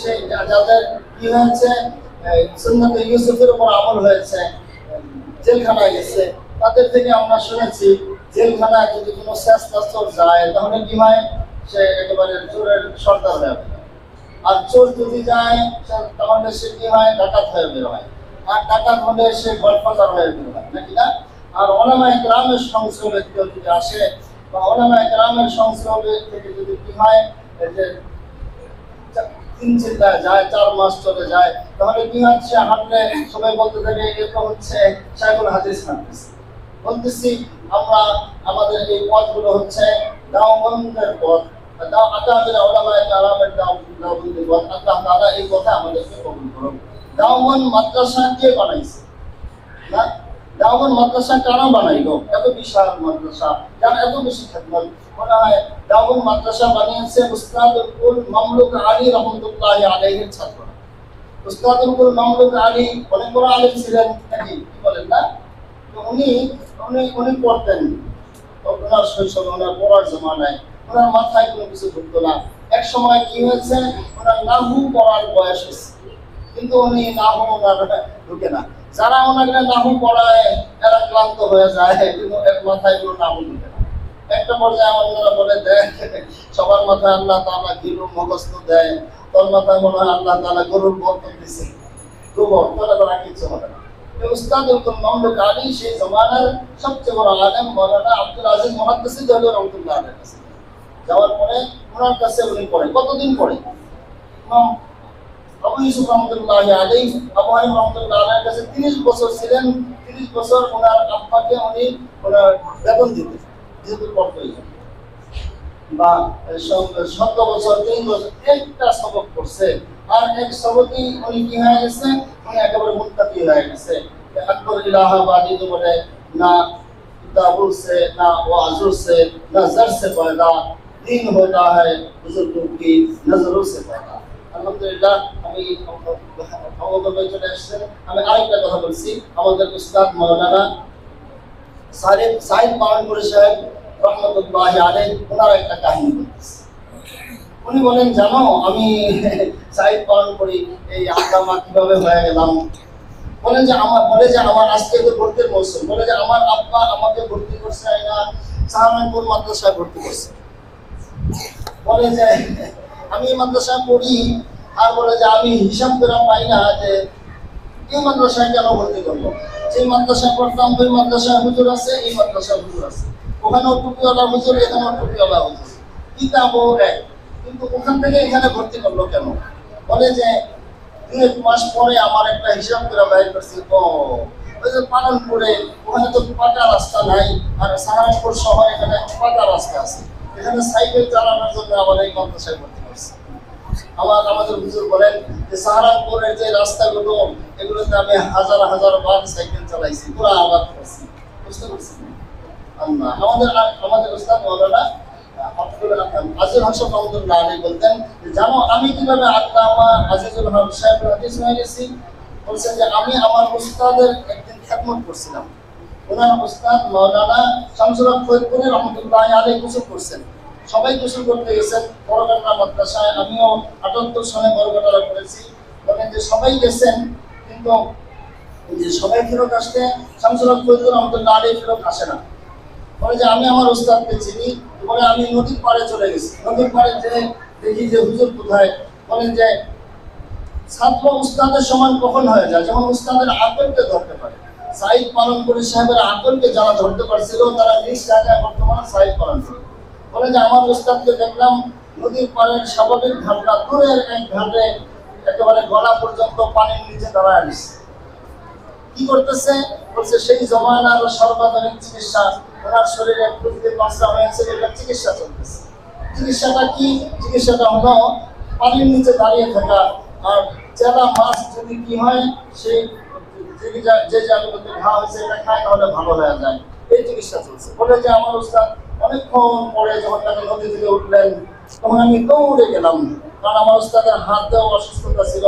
সেই যাদের কি হয়েছে সুন্নাতে ইউসুফের উপর আমল হয়েছে, জেলখানায় গেছে, তাদের থেকে আমরা শুনেছি জেলখানায় যদি কোনো চেষ্টা চোর যায় তাহলে কি হয়, সে একেবারে চোরের সর্দার হয়ে যায়। আর চোর যদি যায় তাহলে সে কি হয়, ডাকাত হয়ে বের হয়, আর ডাকাত হলে সে গডফাদার হয়ে বের হয়, নাকি না। আর ওলামায়ে কেরামের সংস্রবে কেউ যদি আসে বা ওলামায়ে কেরামের সংস্রবে থেকে যদি কি হয় যে 3 চিল্লায় যায়, 4 মাস চলে যায়, তাহলে কি হচ্ছে, হাঁটলে সবাই বলতে থাকে এটা হচ্ছে শাইখুল হাদিস হাদিস বলতেছি আমরা। আমাদের এই পথগুলো হচ্ছে দাওবন্দের পথ, আকাবির ওলামায়ে কেরামের দাওবন্দের পথ। আল্লাহ তাআলা এই কথা আমাদেরকে কবুল করুন। দাওবন্দ মাদ্রাসা কে বানাইছে না, দাওবন্দ মাদ্রাসা কারা বানাইলো, এত বিশাল মাদ্রাসা, যার এত বেশি খেদমত। মনে হয় দাওবন্দ মাদ্রাসা বানিয়েছে উস্তাদুল কুল মামলুক আলী রহমতুল্লাহ আলাইহির ছাত্র। উস্তাদুল কুল মামলুক আলী অনেক বড় আলেম ছিলেন, নাকি কি বলেন না। তো উনি পড়তেন, ওনার শৈশবে, ওনার পড়ার জমানায় ওনার মাথায় কোনো কিছু ঢুকতো না। এক সময় কি হয়েছে, ওনার নাহু পড়ার বয়স হয়েছে, কিন্তু উনি নাহু ওনার ঢুকে না। যারা ওনাকে নাহু পড়ায় এরা ক্লান্ত হয়ে যায়, কিন্তু এক মাথায় কোনো নাহু ঢুকে না। একটা পর্যায়ে আমাদের বলে দেয় সবার মাথায় আল্লাহ তাআলা গিলু মগস্ত দেয়, তোর মাথায় মনে হয় আল্লাহ তাআলা গরুর বর্তন দিছে, গোবর, তারা কিছু হবে না। উস্তাদুল কুল মামলুক আলী সেই জমানার সবচেয়ে বড় আলেম মাওলানা আব্দুল আজিজ মুহাদ্দিস দহলভী রহমাতুল্লাহ আলাইহি কাছে যাওয়ার পরে ওনার কাছে উনি পড়ে, কতদিন পড়ে, ইমাম আবু ইউসুফ রহমতুল্লাহ আলাইহি, আবু হানিফা রহমতুল্লাহ আলাইহির কাছে 30 বছর ছিলেন। 30 বছর ওনার আব্বাকে উনি ওনার বেতন দিতেন, যেহেতু পড়তেই বা 17 বছর 3 বছর একটা সবক পড়ছে, আর এক সবকই উনি কি হয়ে গেছে, উনি একেবারে মুত্তাকি হয়ে গেছে। আকবর ইলাহাবাদী তো বলে না किताबों से ना वाज़ों से ना ज़र से पैदा, दीन होता है बुजुर्गों की नजरों से पैदा। আলহামদুলিল্লাহ আমি আমাদের চলে আসছেন। আমি আরেকটা কথা বলছি, আমাদের উস্তাদ মাওলানা সাইদ পাওয়ানপুরি সাহেব রহমতুল্লাহ আলাইহি ওনার একটা কাহিনী বলতেছে। উনি বলেন, জানো আমি সাইদ পাওয়ানপুরি এই আকামা কিভাবে হয়ে গেলাম। বলে যে আমার আজকে তো ভর্তির মৌসুম, বলে যে আমার আব্বা আমাকে ভর্তি করছে না সাহারানপুর মাদ্রাসায় ভর্তি করছে। বলে যে আমি মাদ্রাসায় পড়ি, আর বলে যে আমি হিসাব করে পাই না যে এই মাদ্রাসায় কেন ভর্তি করলো? যে মাদ্রাসায় পড়তাম ওই মাদ্রাসায় হুজুর আছে, এই মাদ্রাসায় হুজুর আছে, ওখানেও টুপিওয়ালা হুজুর, এখানেও টুপিওয়ালা হুজুর, কিতাবও এক, কিন্তু ওখান থেকে এখানে ভর্তি করলো কেন? বলে যে 2 মাস পরে আমার একটা হিসাব করে বাইর করছি, ও ওই যে পালনপুরে ওখানে তো পাকা রাস্তা নাই, আর সাহারানপুর শহরে এখানে পাকা রাস্তা আছে, এখানে সাইকেল চালানোর জন্য আমার এই মাদ্রাসায় ভর্তি করছে। আমাদের হুজুর বলেন যে সাহারানপুরের যে রাস্তাগুলো, এগুলোতে আমি হাজার হাজার বার সাইকেল চালাইছি, পুরো আবাদ করছি। বুঝতে পারছেন? আমাদের উস্তাদ মাওলানা আজিজুল হক সাহেব রহমাতুল্লাহ আলাইহি বলতেন যে জানো আমি কিভাবে আল্লামা আজিজুল হক সাহেবের হাদিস হয়ে গেছি? বলছেন যে আমি আমার উস্তাদের একদিন খেদমত করছিলাম। ওনার উস্তাদ মাওলানা শামসুল হক ফরিদপুরি রহমাতুল্লাহ আলাইহি গোসল করছেন, সবাই গোসল করতে গেছেন বড়গাটা মাদ্রাসায়, আমিও 78 সনে বড়গাটা করেছি। বলেন যে সবাই গেছেন, কিন্তু যে সবাই ফেরত আসতে শামসুল হক ফরিদপুরি রহমাতুল্লাহ আলাইহি ফেরত আসে না। বলে যে আমি আমার উস্তাদকে চিনি, বলে আমি নদীর পাড়ে চলে গেছি, নদীর পাড়ে যে দেখি যে হুজুর কোথায়। বলেন যে ছাত্র উস্তাদের সমান কখন হয়ে যায়? যেমন উস্তাদের আকলকে ধরতে পারে, সাইদ পালনপুরি সাহেবের আকলকে যারা ধরতে পারছিল তারা নিজ জায়গায় বর্তমান সাইদ পালনপুরি। বলে যে আমার উস্তাদকে দেখলাম নদীর পাড়ের স্বাভাবিক ঘাটটা দূরের এক ঘাটে একেবারে গলা পর্যন্ত পানির নিচে দাঁড়ায় আসছে। কি করতেছে? বলছে সেই জমানার সর্বাধুনিক চিকিৎসা, ওনার শরীরে একটু যদি পাঁচটা হয়েছে, এটা চিকিৎসা চলতেছে। চিকিৎসাটা কি? চিকিৎসাটা হলো পানির নিচে দাঁড়িয়ে থাকা, আর চেলা মাছ যদি কি হয়, সেই যে জায়গাগুলোতে ঘা হয়েছে এটা খায় তাহলে ভালো হয়ে যায়, এই চিকিৎসা চলছে। বলে যে আমার উস্তাদ অনেকক্ষণ পরে যখন তাকে নদী থেকে উঠলেন, তখন আমি দৌড়ে গেলাম, কারণ আমার উস্তাদের হাতেও অসুস্থতা ছিল,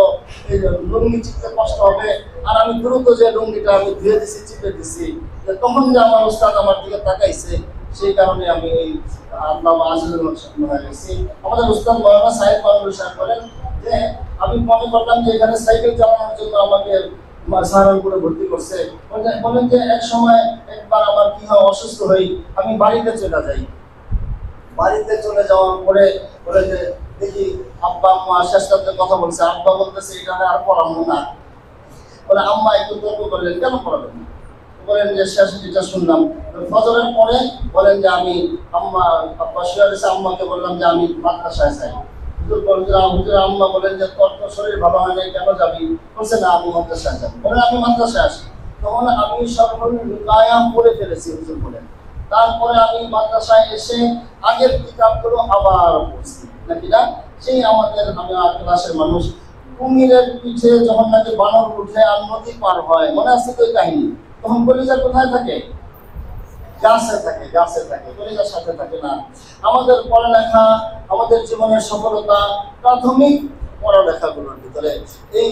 এই লুঙ্গি চিপতে কষ্ট হবে, আর আমি দ্রুত যে লুঙ্গিটা আমি ধুয়ে দিছি, চিপে দিছি, তখন যে আমার উস্তাদ আমার দিকে তাকাইছে, সেই কারণে আমি এই আল্লামা আজিজুল হক সাহেব হয়ে গেছি। আমাদের উস্তাদ মাওলানা সাইদ পালনপুরি সাহেব বলেন যে আমি মনে করলাম যে এখানে সাইকেল চালানোর জন্য আমাকে সাহারানপুরে ভর্তি করছে। বলেন যে এক সময় একবার আমার কি হয়, অসুস্থ হই, আমি বাড়িতে চলে যাই। বাড়িতে চলে যাওয়ার পরে বলে যে দেখি আব্বা আম্মা শেষ রাতে কথা বলছে, আব্বা বলতেছে এটা আর পড়াবো না। বলে আম্মা একটু তর্ক করলেন, কেন পড়াবেন না? বলেন যে শেষ যেটা শুনলাম ফজরের পরে, বলেন যে আমি আম্মা আব্বা শুয়ে গেছে, আম্মাকে বললাম যে আমি মাদ্রাসায় যাই। আম্মা বলেন যে তোর তো শরীর ভালো হয় নাই, কেন যাবি? বলছে না আমি মাদ্রাসায় যাবো। বলেন আমি মাদ্রাসায় আসি, তখন আমি সর্বনিকায়াম পড়ে ফেলেছি হুজুর বলেন। তারপরে আমি মাদ্রাসায় এসে আগের কিতাবগুলো আবার পড়ছি নাকি না, সেই আমাদের আমি ক্লাসের মানুষ কুমিরের পিঠে যখন নাকি বানর উঠে আর নদী পার হয়, মনে আছে তো কাহিনী? তখন কলিজা কোথায় থাকে? গাছে থাকে, গাছে থাকে, কলিজার সাথে থাকে না। আমাদের পড়ালেখা, আমাদের জীবনের সফলতা প্রাথমিক পড়ালেখাগুলোর ভিতরে। এই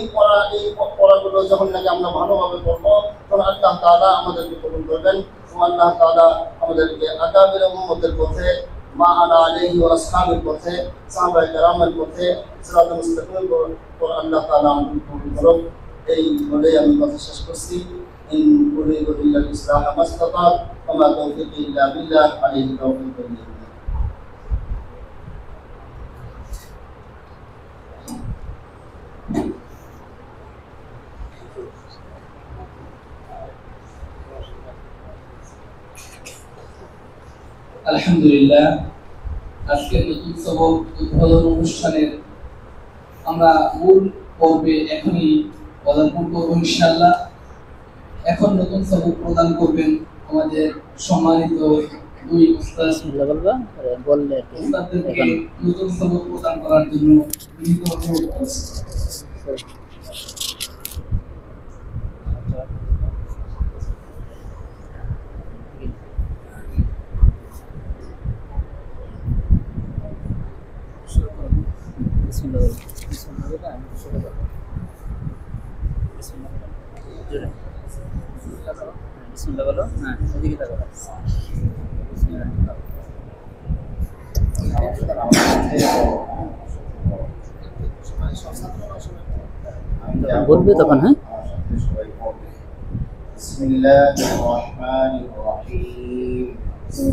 পড়াগুলো যখন নাকি আমরা ভালোভাবে পড়বো, তখন আল্লাহ তাআলা আমাদেরকে কবুল করবেন, আল্লাহ তাআলা আমাদেরকে আকাবির উম্মতের পথে, মা আলা আলাইহি ওয়া আসহাবের পথে, সাহাবায়ে কেরামের পথে, সিরাতুল মুস্তাকিমের পর আল্লাহ তাআলা আমাদেরকে কবুল করুন। এই বলে আমি কথা শেষ করছি। ইন উরিদু ইল্লা ইসলাহা মাসতাতা'তু ওয়া মা তাওফীকি ইল্লা বিল্লাহ, আলাইহি তাওয়াক্কালতু। আলহামদুলিল্লাহ, আজকের নতুন সবক উদ্বোধন অনুষ্ঠানের আমরা মূল পর্বে এখনই পদার্পণ করবো ইনশাআল্লাহ। এখন নতুন সবক প্রদান করবেন আমাদের সম্মানিত দুই উস্তাদ। উস্তাদদেরকে নতুন সবক প্রদান করার জন্য বিনীত অনুরোধ করছি। বলবে তখন। হ্যাঁ, বিসমিল্লাহির রহমানির রহিম।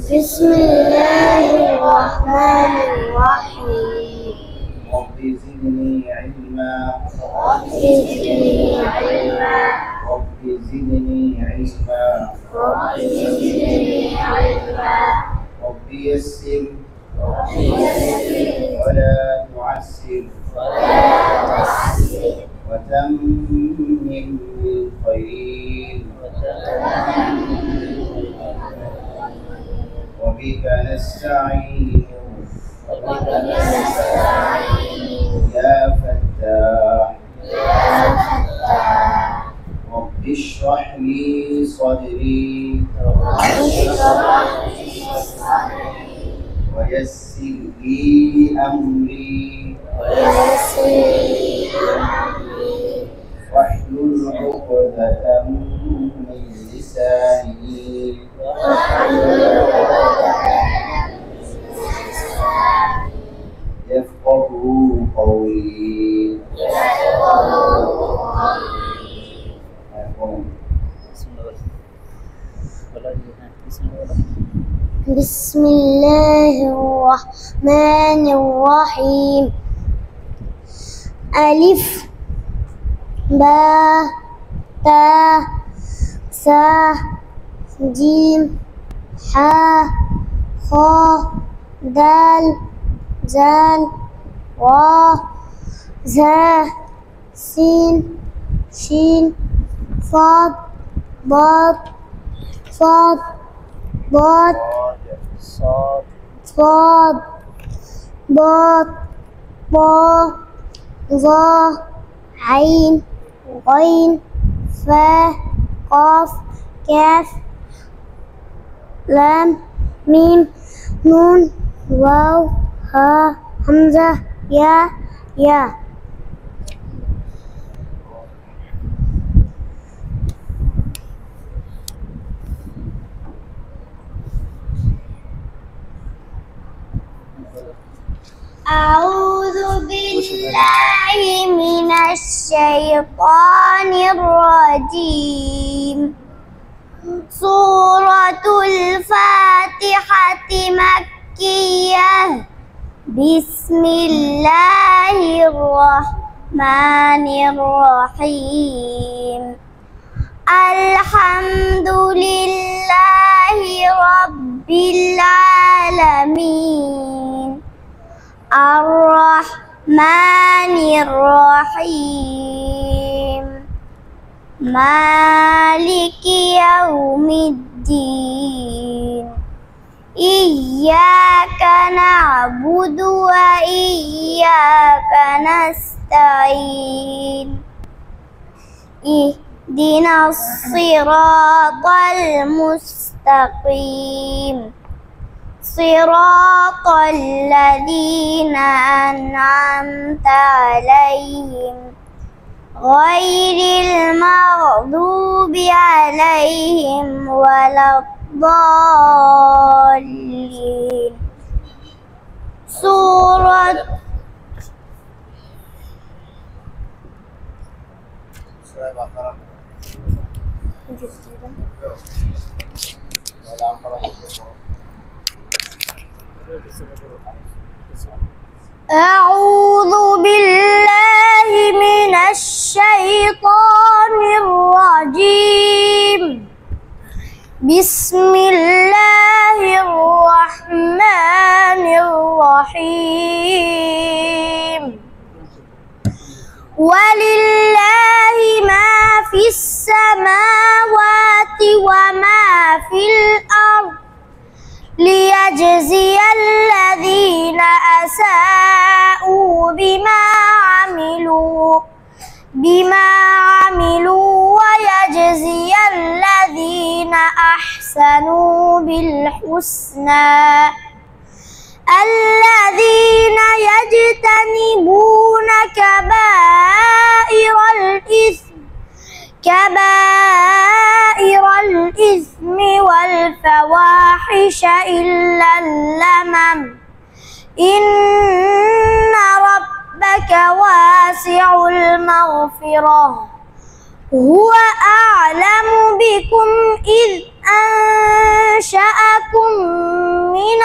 বিসমিল্লাহির রহমানির রহিম। রব্বি জিদনি زدني علما رب زدني علما رب يسر ولا تعسر وتمم بالخير وبك نستعين يا فتاح رب اشرح لي صدري ويسر لي أمري واحلل عقدة من لساني يفقهوا قولي. بسم الله الرحمن الرحيم. ألف با تا سا جيم حا خا دال زال را زا سين شين صاد ضاد صاد ضاد صاد ضاد ضا ظا عين غين فا قاف كاف لام ميم نون واو ها همزة يا أعوذ بالله من الشيطان الرجيم. سورة الفاتحة مكية. بسم الله الرحمن الرحيم. الحمد لله رب العالمين الرحمن الرحيم مالك يوم الدين إياك نعبد وإياك نستعين اهدنا الصراط المستقيم صراط الذين أنعمت عليهم غير المغضوب عليهم ولا الضالين. سورة أعوذ بالله من الشيطان الرجيم. بسم الله الرحمن الرحيم. ولله ما في السماوات وما في الأرض ليجزي الذين أساءوا بما عملوا ويجزي الذين أحسنوا بالحسنى. الذين يجتنبون كبائر الإثم والفواحش إلا اللمم إن ربك واسع المغفرة هو أعلم بكم إذ أنشأكم من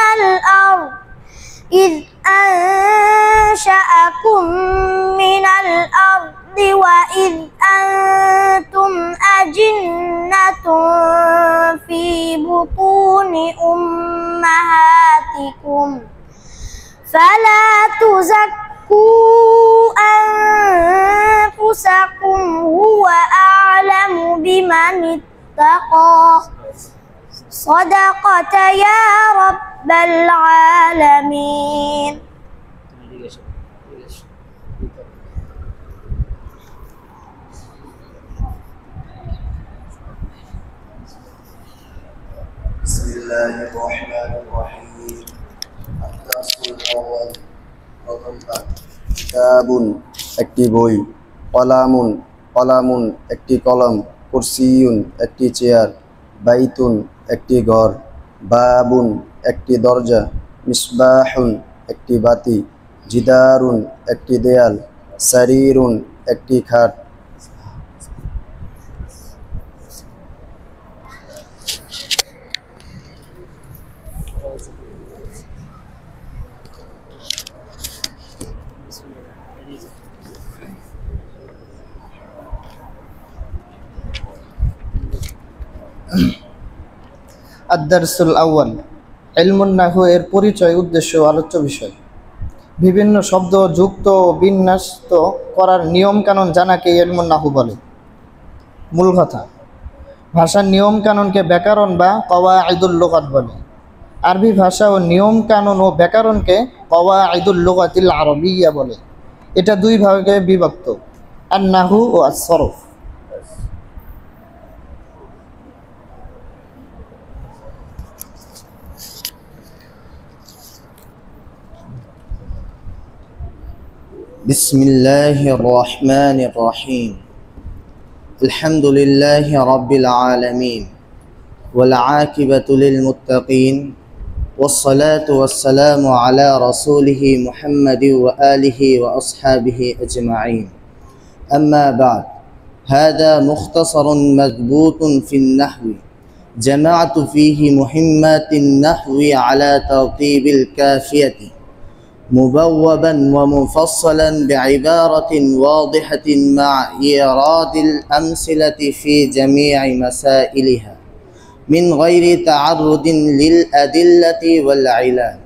بطون أمهاتكم فلا تزكوا أنفسكم هو أعلم بمن اتقى صدقت يا رب العالمين. بسم الله الرحمن الرحيم. الدرس الأول. কিতাবুন একটি বই, কলামুন কলামুন একটি কলম, কুরসিয়ুন একটি চেয়ার, বাইতুন একটি ঘর, বাবুন একটি দরজা, মিসবাহুন একটি বাতি, জিদারুন একটি দেয়াল, সারিরুন একটি খাট। আদ-দারসুল আউয়াল। ইলমুন নাহু এর পরিচয়, উদ্দেশ্য ও আলোচ্য বিষয়। বিভিন্ন শব্দ যুক্ত ও বিন্যস্ত করার নিয়ম কানুন জানাকে ইলমুন নাহু বলে। মূল কথা, ভাষার নিয়ম কানুনকে ব্যাকরণ বা কওয়াইদুল লুগাত বলে। আরবি ভাষা ও নিয়ম কানুন ও ব্যাকরণকে কওয়াইদুল লুগাতিল আরবিয়্যা বলে। এটা দুই ভাগে বিভক্ত, আন-নাহু ও আস-সরফ। بسم الله الرحمن الرحيم. الحمد لله رب العالمين والعاقبة للمتقين والصلاة والسلام على رسوله محمد وآله وأصحابه أجمعين. أما بعد، هذا مختصر مضبوط في النحو جمعت فيه مهمات النحو على ترتيب الكافية مبوبا ومفصلا بعبارة واضحة مع إيراد الأمثلة في جميع مسائلها من غير تعرض للأدلة والعلل.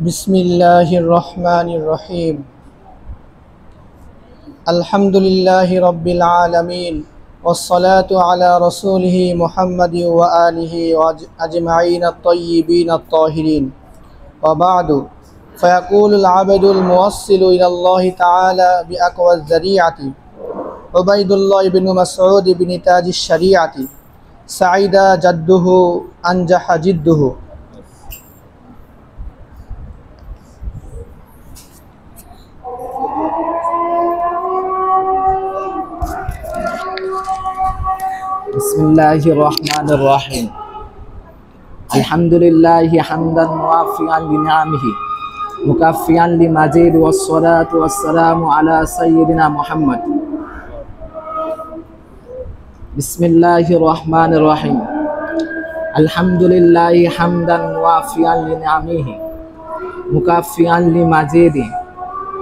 بسم الله الرحمن الرحيم. الحمد لله رب العالمين والصلاة على رسوله محمد وآله أجمعين الطيبين الطاهرين. وبعد، فيقول العبد الموصل إلى الله تعالى بأقوى الذريعة عبيد الله بن مسعود بن تاج الشريعة سعيد جده أنجح جده. بسم الله الرحمن الرحيم. الحمد لله حمدا موافيا لنعمه مكافيا لمزيد، والصلاة والسلام على سيدنا محمد. بسم الله الرحمن الرحيم. الحمد لله حمدا موافيا لنعمه مكافيا لمزيد،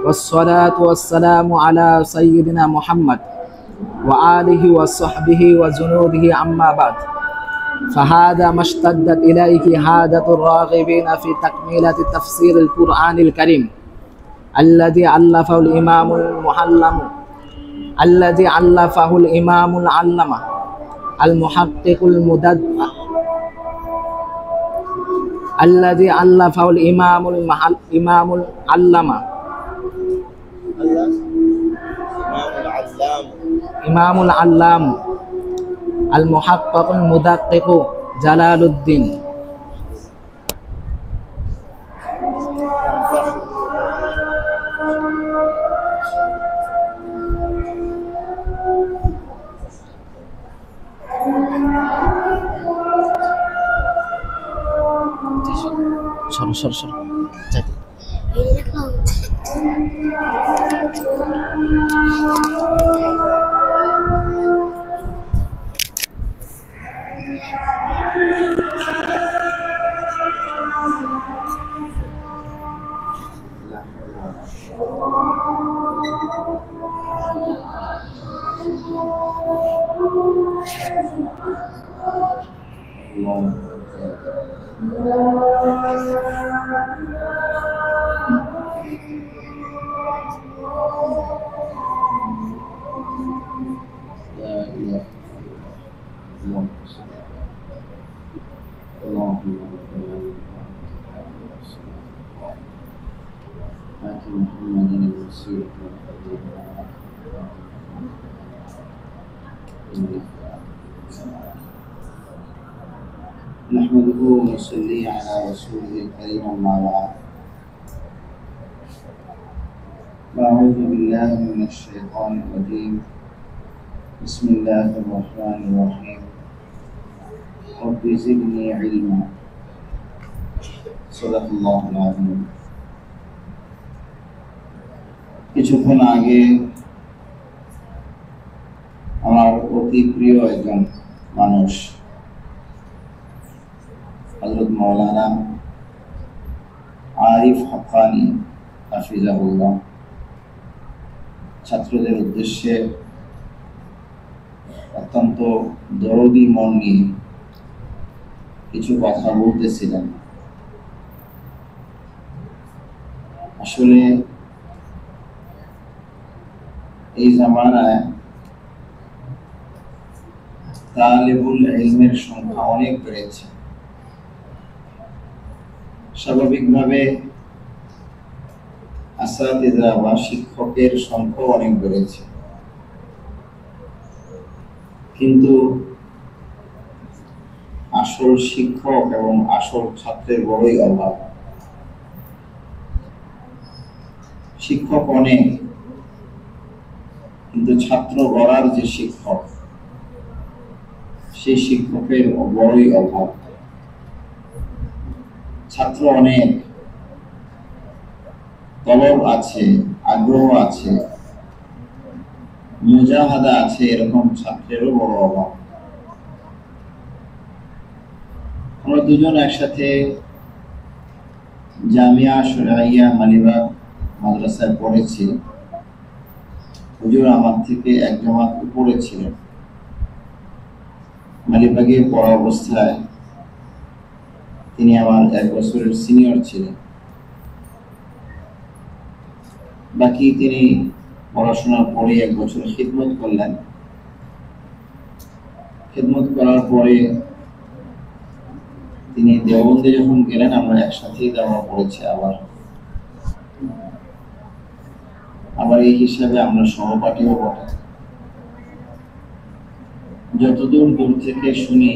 والصلاة والسلام على سيدنا محمد وآله وصحبه وجنوده. أما بعد، فهذا ما اشتدت إليه حاجة الراغبين في تكملة تفسير القرآن الكريم الذي ألفه الإمام العلامة المحقق الذي ألفه الإمام العلامة إمام العلام المحقق المدقق جلال الدين. সর الله لا إله إلا الله آت محمدا الوسيلة نحمده ونصلي على رسوله الكريم أما بعد أعوذ بالله من الشيطان الرجيم بسم الله الرحمن الرحيم رب زدني علما صدق الله العظيم কিছুক্ষণ আগে আমার অতি প্রিয় একজন মানুষ হযরত মাওলানা আরিফ হাক্কানি হাফিজাহুল্লাহ ছাত্রদের উদ্দেশ্যে অত্যন্ত দরদি মন নিয়ে কিছু কথা বলতেছিলেন। আসলে এই জামানায় তালিবুল ইলমের সংখ্যা অনেক বেড়েছে। স্বাভাবিকভাবে আসাতিজা বা শিক্ষকের সংখ্যা অনেক বেড়েছে, কিন্তু আসল শিক্ষক এবং আসল ছাত্রের বড়ই অভাব। শিক্ষক অনেক, কিন্তু ছাত্র গড়ার যে শিক্ষক, সেই শিক্ষকের বড়ই অভাব। ছাত্র অনেক, তলব আছে, আগ্রহ আছে, মুজাহাদা আছে, এরকম ছাত্রেরও বড় অভাব। আমরা দুজন একসাথে জামিয়া শরঈয়া মালিবাগ মাদ্রাসায় পড়েছি। হুজুর আমার থেকে এক জামাত উপরে ছিলেন। মালিবাগে পড়া অবস্থায় তিনি আমার 1 বছরের সিনিয়র ছিলেন। বাকি তিনি পড়াশোনার পরে 1 বছর খিদমত করলেন। খিদমত করার পরে তিনি দেওবন্দে যখন গেলেন, আমরা একসাথেই দেওয়া পড়েছি। আবার এই হিসাবে আমরা সহপাঠীও বটে। যতদূর দূর থেকে শুনি,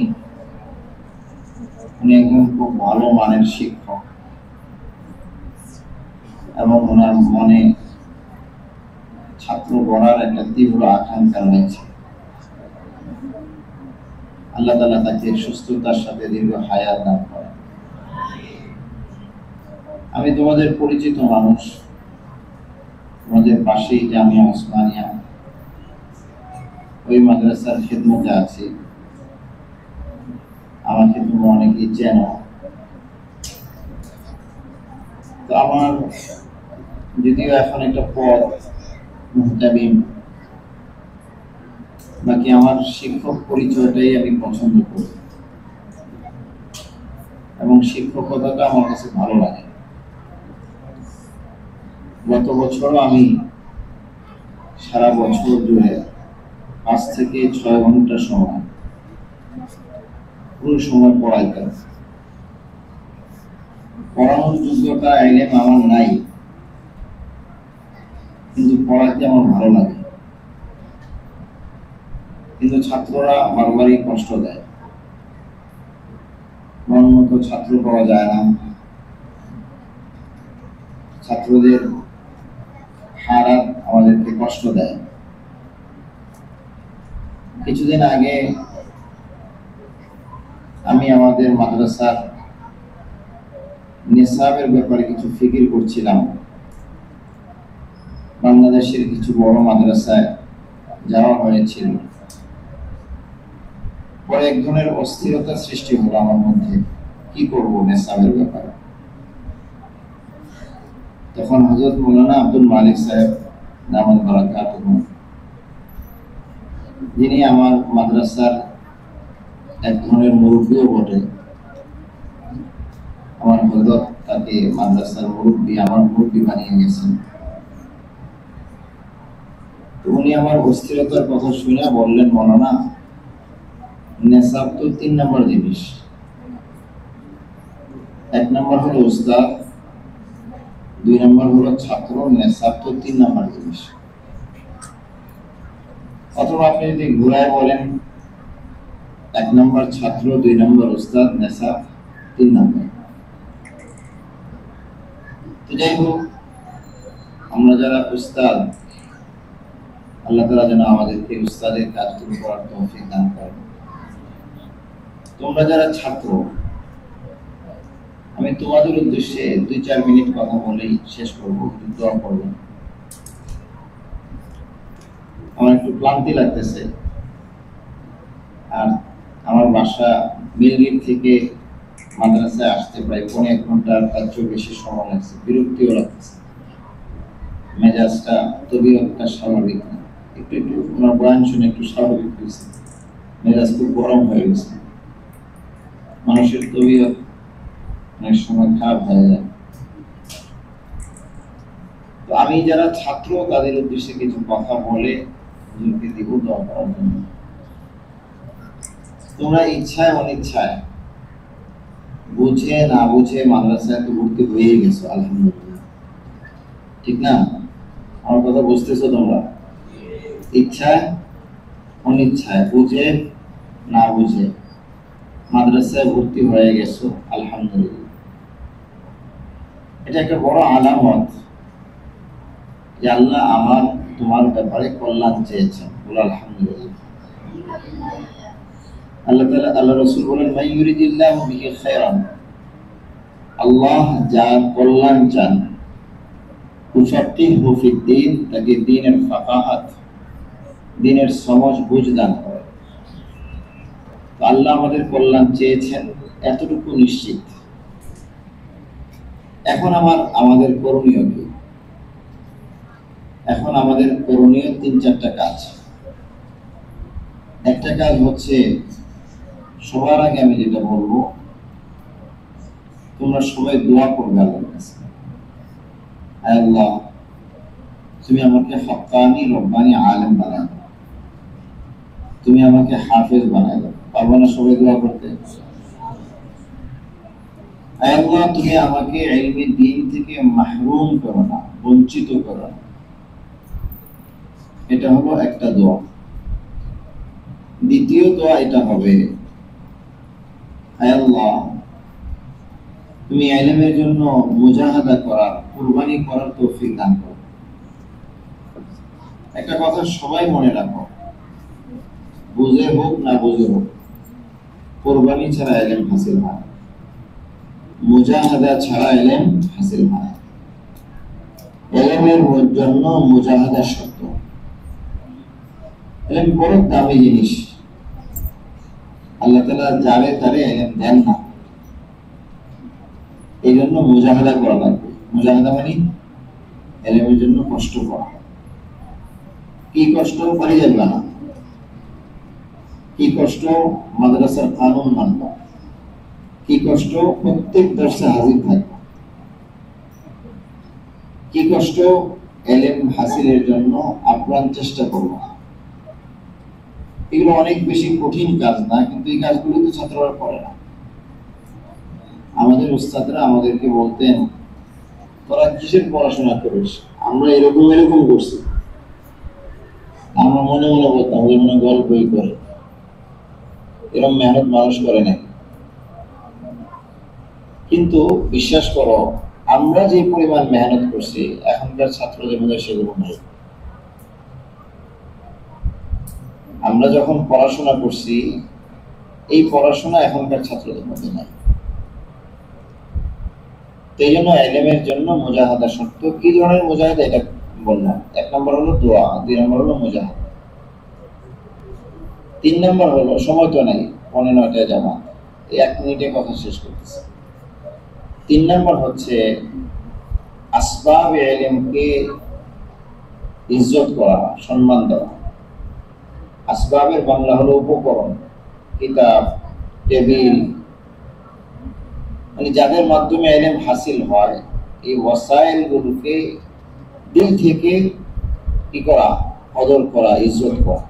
উনি একজন খুব ভালো মানের শিক্ষক এবং ওনার মনে ছাত্র গড়ার একটা তীব্র আকাঙ্ক্ষা রয়েছে। আল্লাহ তাআলা তাকে সুস্থতার সাথে দীর্ঘ হায়াত দান করেন। আমি তোমাদের পরিচিত মানুষ, তোমাদের পাশেই জামিয়া ওসমানিয়া, ওই মাদ্রাসার খিদমতে আছি। আমাকে তোমরা অনেকেই চেনো। তো আমার যদিও এখন একটা পদ মুহতামিম, বাকি আমার শিক্ষক পরিচয়টাই আমি পছন্দ করি এবং শিক্ষকতাটা আমার কাছে ভালো লাগে। গত বছরও আমি সারা বছর জুড়ে 5 থেকে 6 ঘন্টা সময় পুরো সময় পড়াইতাম। পড়ানোর যোগ্যতা ইলম আমার নাই, কিন্তু পড়াতে আমার ভালো লাগে। কিন্তু ছাত্ররা বারবারই কষ্ট দেয়, মন মতো ছাত্র পাওয়া যায় না। ছাত্রদের হারাত আমাদেরকে কষ্ট দেয়। কিছুদিন আগে আমি আমাদের মাদ্রাসার নিসাবের ব্যাপারে কিছু ফিকির করছিলাম। বাংলাদেশের কিছু বড় মাদ্রাসায় যাওয়া হয়েছিল। পরে এক ধরনের অস্থিরতা সৃষ্টি হলো আমার মধ্যে, কি করবো নিসাবের ব্যাপারে। তখন হযরত মাওলানা আব্দুল মালিক সাহেব দামাত বারাকাতুহু, যিনি আমার মাদ্রাসার এক ধরনের মুরব্বীও বটে। আমার হযরত তাকে মাদ্রাসার মুরব্বী, আমার মুরব্বী বানিয়ে গেছেন। তো উনি আমার অস্থিরতার কথা শুনে বললেন, মৌলানা নেশাব তো 3 নম্বর জিনিস। 1 নম্বর হলো উস্তাদ, 2 নম্বর হলো ছাত্র, নেশাব তো 3 নম্বর জিনিস। অথবা আপনি যদি ঘুরায় বলেন 1 নম্বর ছাত্র, 2 নম্বর উস্তাদ, নেশাব 3 নম্বর। তো যাই হোক, আমরা যারা উস্তাদ, আল্লাহ তাআলা যেন আমাদেরকে উস্তাদের কাজগুলো করার তৌফিক দান করেন। তোমরা যারা ছাত্র, আমি তোমাদের উদ্দেশ্যে 2-4 মিনিট কথা বলেই শেষ করবো, দোয়া করবো। আমার একটু ক্লান্তি লাগতেছে, আর আমার বাসা মিলগির থেকে মাদ্রাসায় আসতে প্রায় 1.5 ঘন্টার তার চেয়েও বেশি সময় লাগছে। বিরক্তিও লাগতেছে, মেজাজটা তবিয়তটা স্বাভাবিক না। একটু ওনার বয়ান শুনে একটু স্বাভাবিক হয়েছে, মেজাজ খুব গরম হয়ে গেছে। মানুষের তবিয়ত অনেক সময় খারাপ হয়ে যায়। তো আমি যারা ছাত্র, তাদের উদ্দেশ্যে কিছু কথা বলে হুজুরকে দিব দোয়া করার জন্য। তোমরা ইচ্ছায় অনিচ্ছায়, বুঝে না বুঝে মাদ্রাসায় তো ভর্তি হয়ে গেছো, আলহামদুলিল্লাহ, ঠিক না? আমার কথা বুঝতেছো তোমরা? ইচ্ছায় অনিচ্ছায়, বুঝে না বুঝে মাদ্রাসায় ভর্তি হয়ে গেছো, আলহামদুলিল্লাহ। এটা একটা বড় আলামত যে আল্লাহ আমার তোমার ব্যাপারে কল্যাণ চেয়েছেন, বলো আলহামদুলিল্লাহ। আল্লাহ তাআলা, আল্লাহ রাসূল বলেন, মান ইউরিদিল্লাহু বিহি খায়রান, আল্লাহ যার কল্যাণ চান, ইউফাক্কিহু ফিদ্দীন, তাকে দ্বীনের ফাকাহাত, দ্বীনের সমঝ বুঝ দান করে। তো আল্লাহ আমাদের কল্যাণ চেয়েছেন, এতটুকু নিশ্চিত। এখন আমাদের করণীয় কি? এখন আমাদের করণীয় 3-4টা কাজ। একটা কাজ হচ্ছে, সবার আগে আমি যেটা বলবো, তোমরা সবাই দোয়া করবে আল্লাহর কাছে, আয় আল্লাহ তুমি আমাকে হাক্কানি রব্বানি আলেম বানায় দাও, তুমি আমাকে হাফেজ বানায় দাও। পারবো না সবাই দোয়া করতে? আয় আল্লাহ তুমি আমাকে ইলমে দ্বীন থেকে মাহরুম করো না, বঞ্চিত করো না। এটা হলো একটা দোয়া। দ্বিতীয় দোয়া এটা হবে, আয় আল্লাহ তুমি ইলমের জন্য মুজাহাদা করার, কুরবানি করার তৌফিক দান করো। একটা কথা সবাই মনে রাখো, বুঝে হোক না বুঝে হোক, কুরবানি ছাড়া ইলম হাসিল হয় না, মুজাহাদা ছাড়া ইলম হাসিল হয় না। ইলমের জন্য মুজাহাদা শর্ত। ইলম বড় দামি জিনিস, আল্লাহ তাআলা যারে তারে ইলম দেন না, এই জন্য মুজাহাদা করা লাগবে। মুজাহাদা মানে ইলমের জন্য কষ্ট করা। কি কষ্ট? পারি যাবে না। কি কষ্ট? মাদ্রাসার কানুন মানবা। কি কষ্ট? প্রত্যেক দর্শে হাজির থাকবা। কি কষ্ট? ইলম হাসিলের জন্য আপ্রাণ চেষ্টা করবা। এগুলো অনেক বেশি কঠিন কাজ না, কিন্তু এই কাজগুলো তো ছাত্ররা করে না। আমাদের উস্তাদরা আমাদেরকে বলতেন, তোরা কিসের পড়াশোনা করিস? আমরা এরকম করছি। আমরা মনে মনে বলতাম, ওই মনে গল্পই করে, এরকম মেহনত মানুষ করে না। কিন্তু বিশ্বাস করো, আমরা যে পরিমাণ মেহনত করছি, এখনকার ছাত্রদের মধ্যে সেগুলো নাই। আমরা যখন পড়াশোনা করছি, এই পড়াশোনা এখনকার ছাত্রদের মধ্যে নাই। এই জন্য ইলমের জন্য মুজাহাদা শর্ত। কি ধরনের মুজাহাদা? এটা বললাম। 1 নম্বর হলো দোয়া, 2 নম্বর হলো মুজাহাদা, 3 নম্বর হলো, সময় তো নাই, 9:45 জামাত, এই 1 মিনিটে কথা শেষ করতেছে। 3 নম্বর হচ্ছে আসবাব ইলমকে ইজ্জত করা, সম্মান দেওয়া। আসবাবের বাংলা হলো উপকরণ, কিতাব, টেবিল, মানে যাদের মাধ্যমে ইলম হাসিল হয়, এই ওয়াসাইলগুলোকে দিল থেকে কি করা, কদর করা, ইজ্জত করা,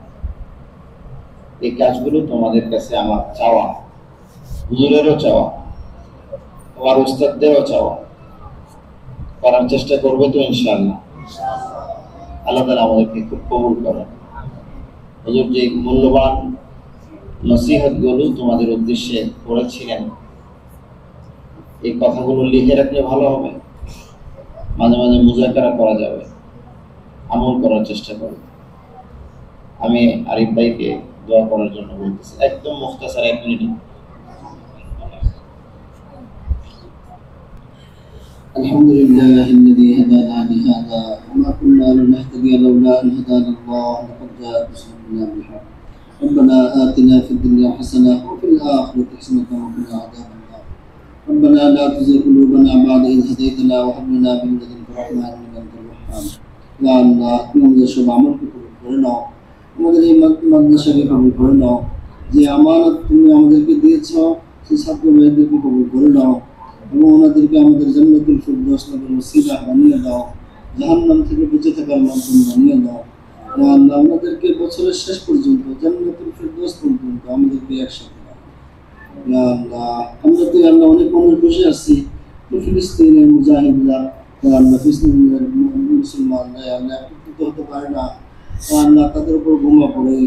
এই কাজগুলো তোমাদের কাছে আমার চাওয়া, হুজুরেরও চাওয়া, আমার উস্তাদদেরও চাওয়া, করার চেষ্টা করবে তো ইনশাআল্লাহ। আল্লাহ তাআলা আমাদেরকে খুব কবুল করেন। হুজুর যে মূল্যবান নসিহতগুলো তোমাদের উদ্দেশ্যে করেছিলেন, এই কথাগুলো লিখে রাখলে ভালো হবে, মাঝে মাঝে মুজাকারা করা যাবে, আমল করার চেষ্টা করবে। আমি আরিফ ভাইকে দোয়া করার জন্য বলতেছি, একদম মুখতাসার 1 মিনিট। الحمد لله الذي هدانا لهذا وما كنا لنهتدي لولا أن هدانا الله لقد جاءت رسلنا بالحق ربنا آتنا في الدنيا حسنة وفي الآخرة حسنة وقنا عذاب النار ربنا لا تزغ قلوبنا بعد إذ هديتنا وهب لنا من لدنك رحمة إنك أنت الوهاب يا الله তুমি আমাদের সব আমলকে কবুল করে নাও, আমাদের এই মাদ্রাসাকে কবুল করে নাও, যে আমানত তুমি আমাদেরকে দিয়েছো সেই ছাত্র ভাইদেরকে কবুল করে নাও এবং ওনাদেরকে আমাদের জান্নাতুল ফিরদৌস নবীর ওসিলা বানিয়ে দাও, জাহান্নাম থেকে বেঁচে থাকার মাধ্যম বানিয়ে দাও। ইয়া আল্লাহ, ওনাদেরকে বছরের শেষ পর্যন্ত জান্নাতুল ফিরদৌস পর্যন্ত আমাদেরকে একসাথে রাখো। ইয়া আল্লাহ, আমরা তো আল্লাহ অনেক মানুষ বসে আছি, ফিলিস্তিনের মুজাহিদরা, ইয়া আল্লাহ ফিলিস্তিনের মুসলমানরা আল্লাহ একত্রিত হতে পারে না, ইয়া আল্লাহ তাদের উপর বোমা পড়ে,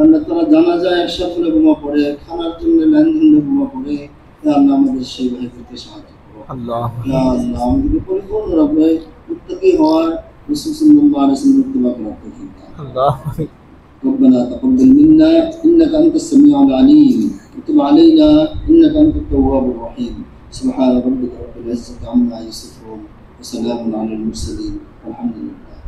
আল্লাহ তারা জানা যায় একসাথে বোমা পড়ে, খানার জন্য লাইন ধরে বোমা পড়ে। ইয়া আল্লাহ, আমাদের সেই ভাইদেরকে সাহায্য করো। ইয়া আল্লাহ, আমাদেরকে পরিপূর্ণভাবে মুত্তাকি হওয়ার রাসূল সাল্লাল্লাহু আলাইহি ওয়াসাল্লামের ইত্তিবা করার তৌফিক দাও। ربنا تقبل منا إنك أنت السميع العليم وتب علينا إنك أنت التواب الرحيم سبحان ربك رب العزة عما يصفون وسلام على المرسلين والحمد لله.